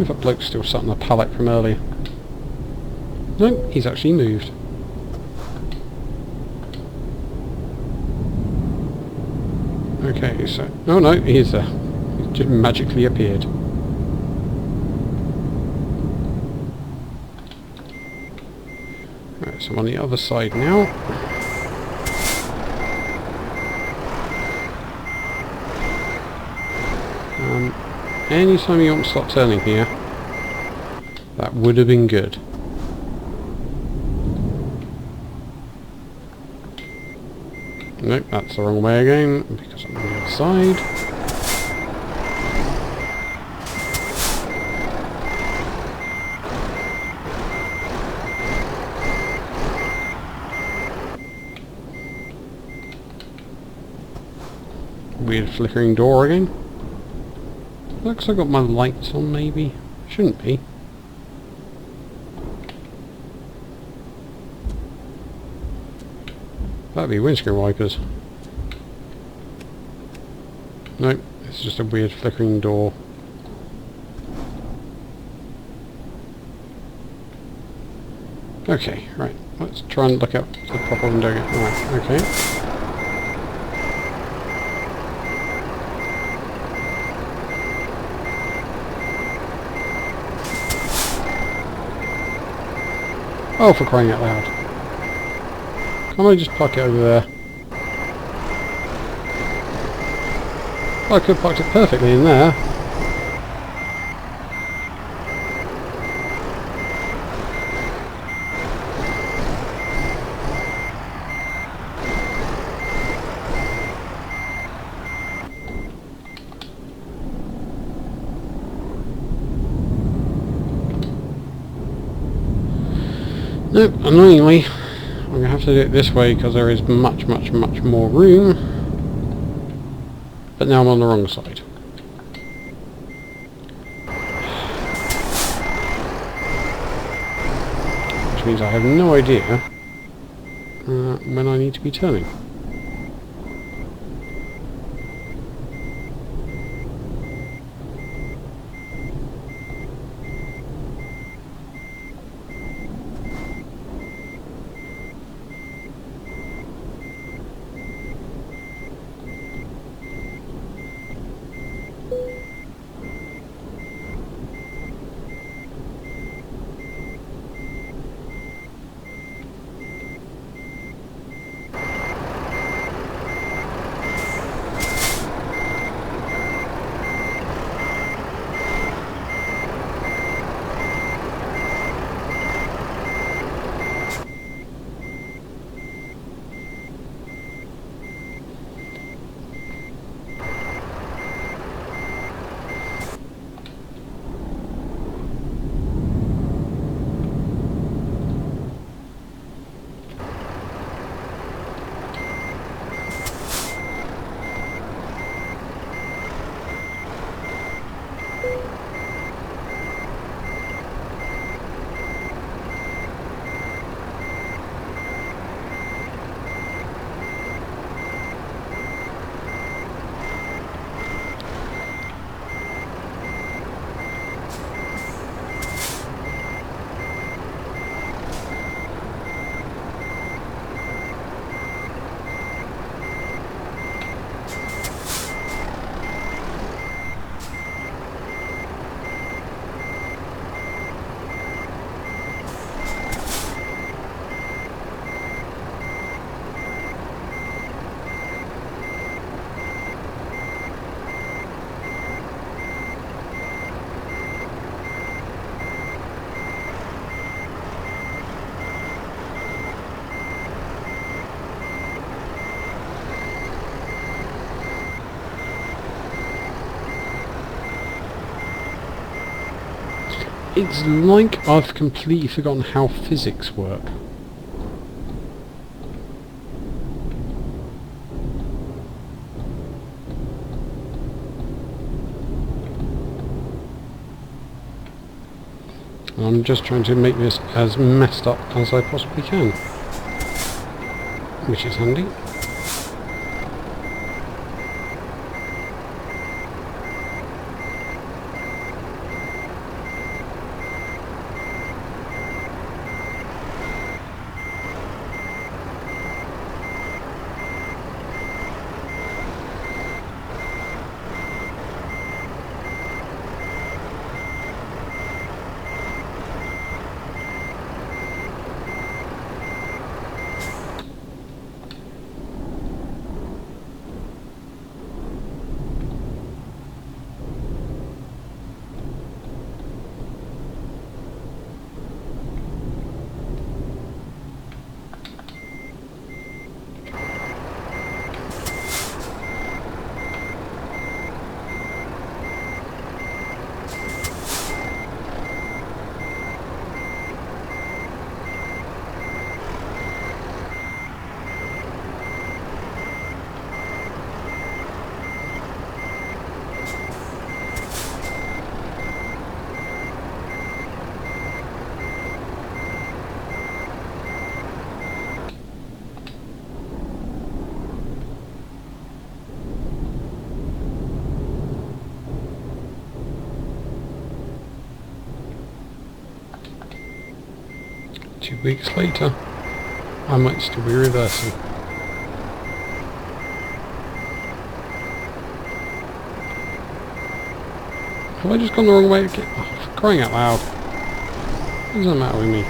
wonder if that bloke's still sat on the pallet from earlier. Nope, he's actually moved. Okay, so... oh no, he's there. He's just magically appeared. Right, so I'm on the other side now. Anytime you want to start turning here, that would have been good. Nope, that's the wrong way again, because I'm on the other side. Weird flickering door again. Looks like I've got my lights on, maybe. Shouldn't be. That'd be windscreen wipers. Nope, it's just a weird flickering door. Okay, right. Let's try and look out the proper window again. Right, okay. Oh, for crying out loud. Can't I just park it over there? Well, I could have parked it perfectly in there. Nope, annoyingly, I'm going to have to do it this way because there is much more room. But now I'm on the wrong side. Which means I have no idea when I need to be turning. It's like I've completely forgotten how physics work. I'm just trying to make this as messed up as I possibly can. Which is handy. 2 weeks later, I might still be reversing. Have I just gone the wrong way again? Oh, for crying out loud. What does that matter with me?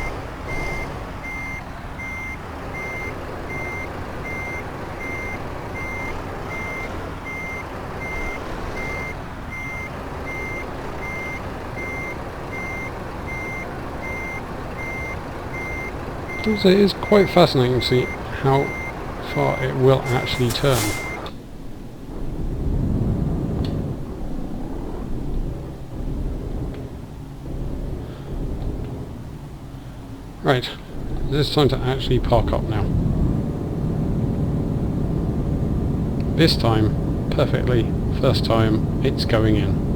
So it is quite fascinating to see how far it will actually turn. Right, it's time to actually park up now. This time, perfectly, first time, it's going in.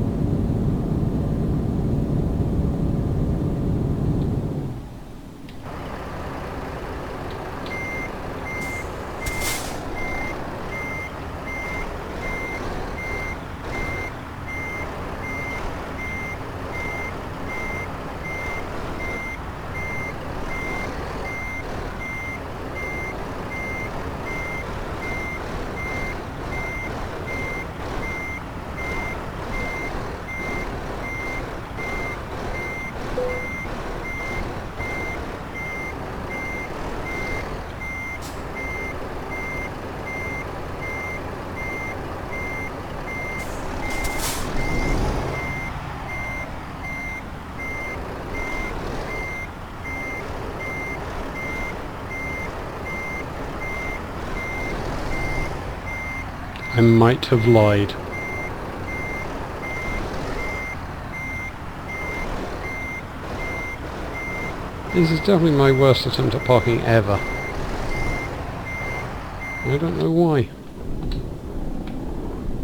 I might have lied. This is definitely my worst attempt at parking ever. I don't know why.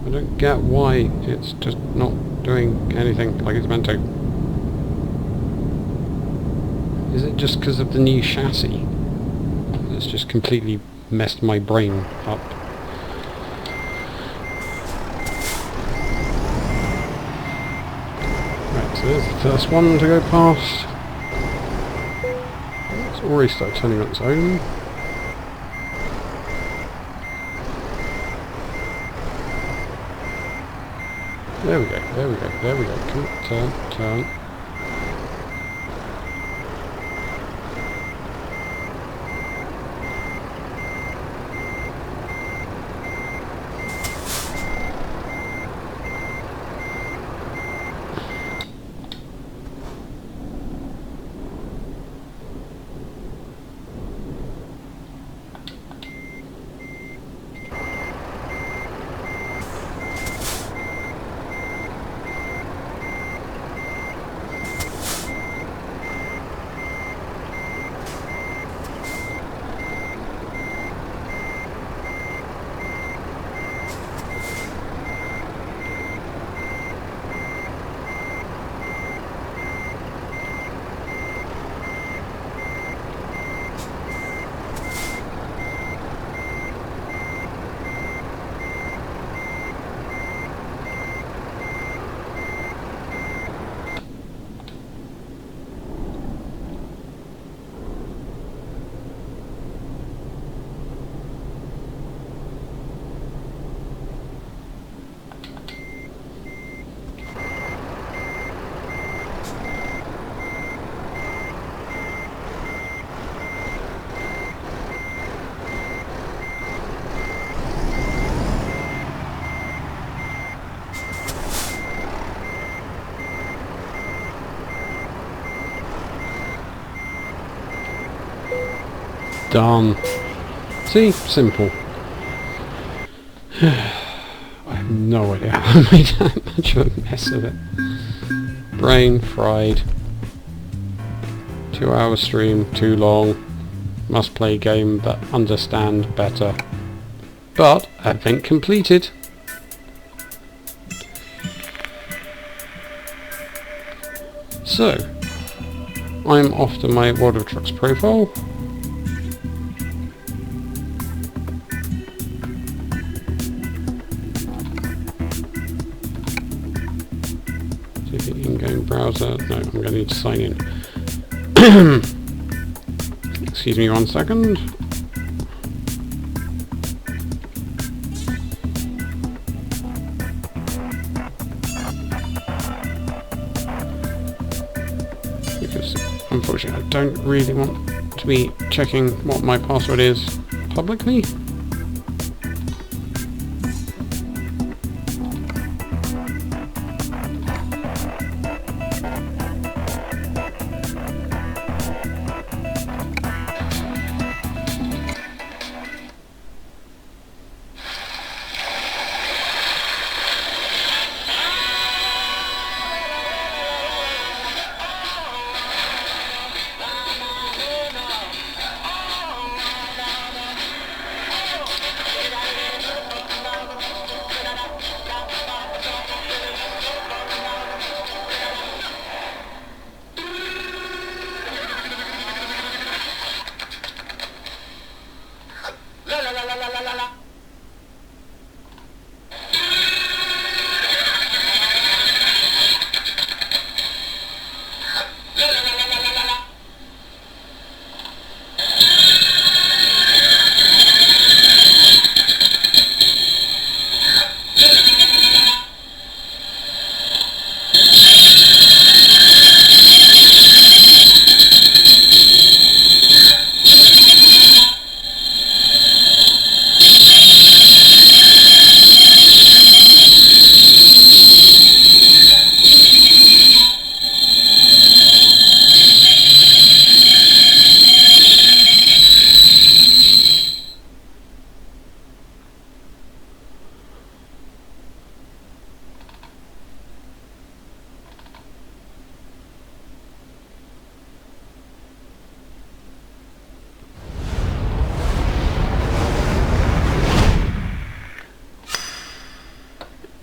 I don't get why it's just not doing anything like it's meant to. Is it just because of the new chassis? It's just completely messed my brain up. So there's the first one to go past. It's already started turning on its own. There we go, there we go, there we go. Come on, turn, turn. Done. See? Simple. I have no idea how I made that much of a mess of it. Brain fried. 2 hour stream, too long. Must play game but understand better. But event completed. So, I'm off to my World of Trucks profile. See if in-game browser. No, I'm going to need to sign in. Excuse me 1 second. Because unfortunately I don't really want to be checking what my password is publicly.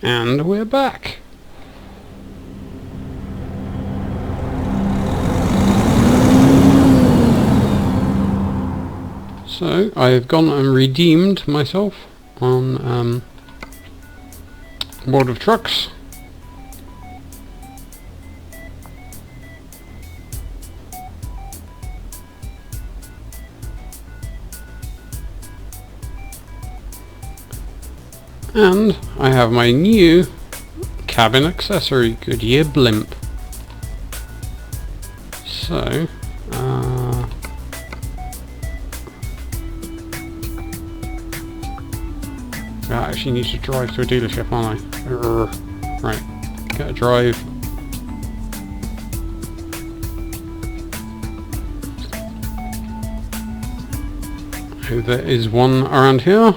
And we're back. So I've gone and redeemed myself on World of Trucks. And I have my new cabin accessory, Goodyear blimp. So, I actually need to drive to a dealership, aren't I? Right, get a drive. Oh, there is one around here.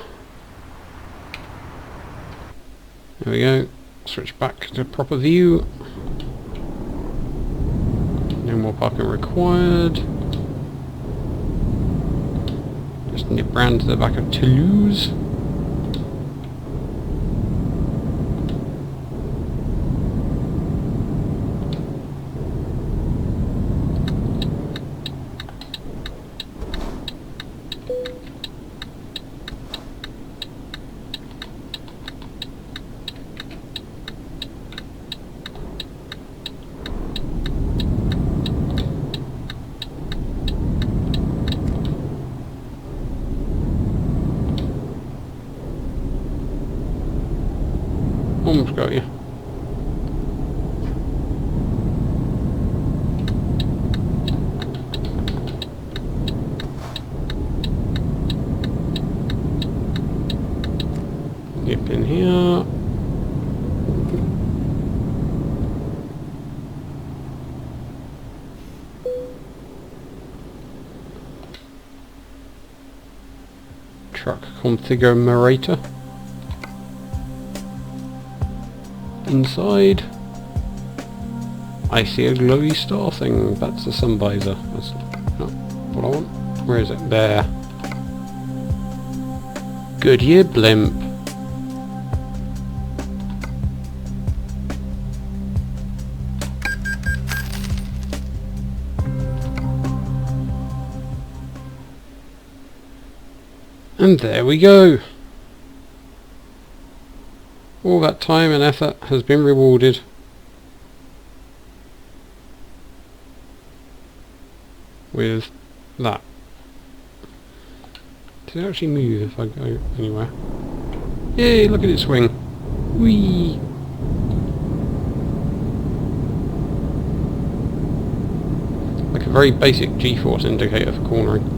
There we go. Switch back to proper view. No more parking required. Just nip round to the back of Toulouse. Almost got you. Nip in here. Truck configurator. Inside, I see a glowy star thing. That's the sun visor. That's not what I want. Where is it? There. Goodyear blimp. And there we go. All that time and effort has been rewarded. With that. Does it actually move if I go anywhere? Yay, look at it swing. Whee! Like a very basic G-force indicator for cornering.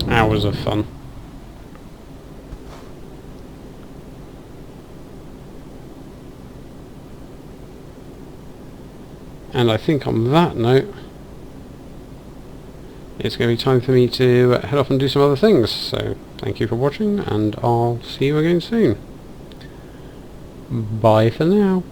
Hours of fun. And I think on that note, it's going to be time for me to head off and do some other things. So thank you for watching, and I'll see you again soon. Bye for now.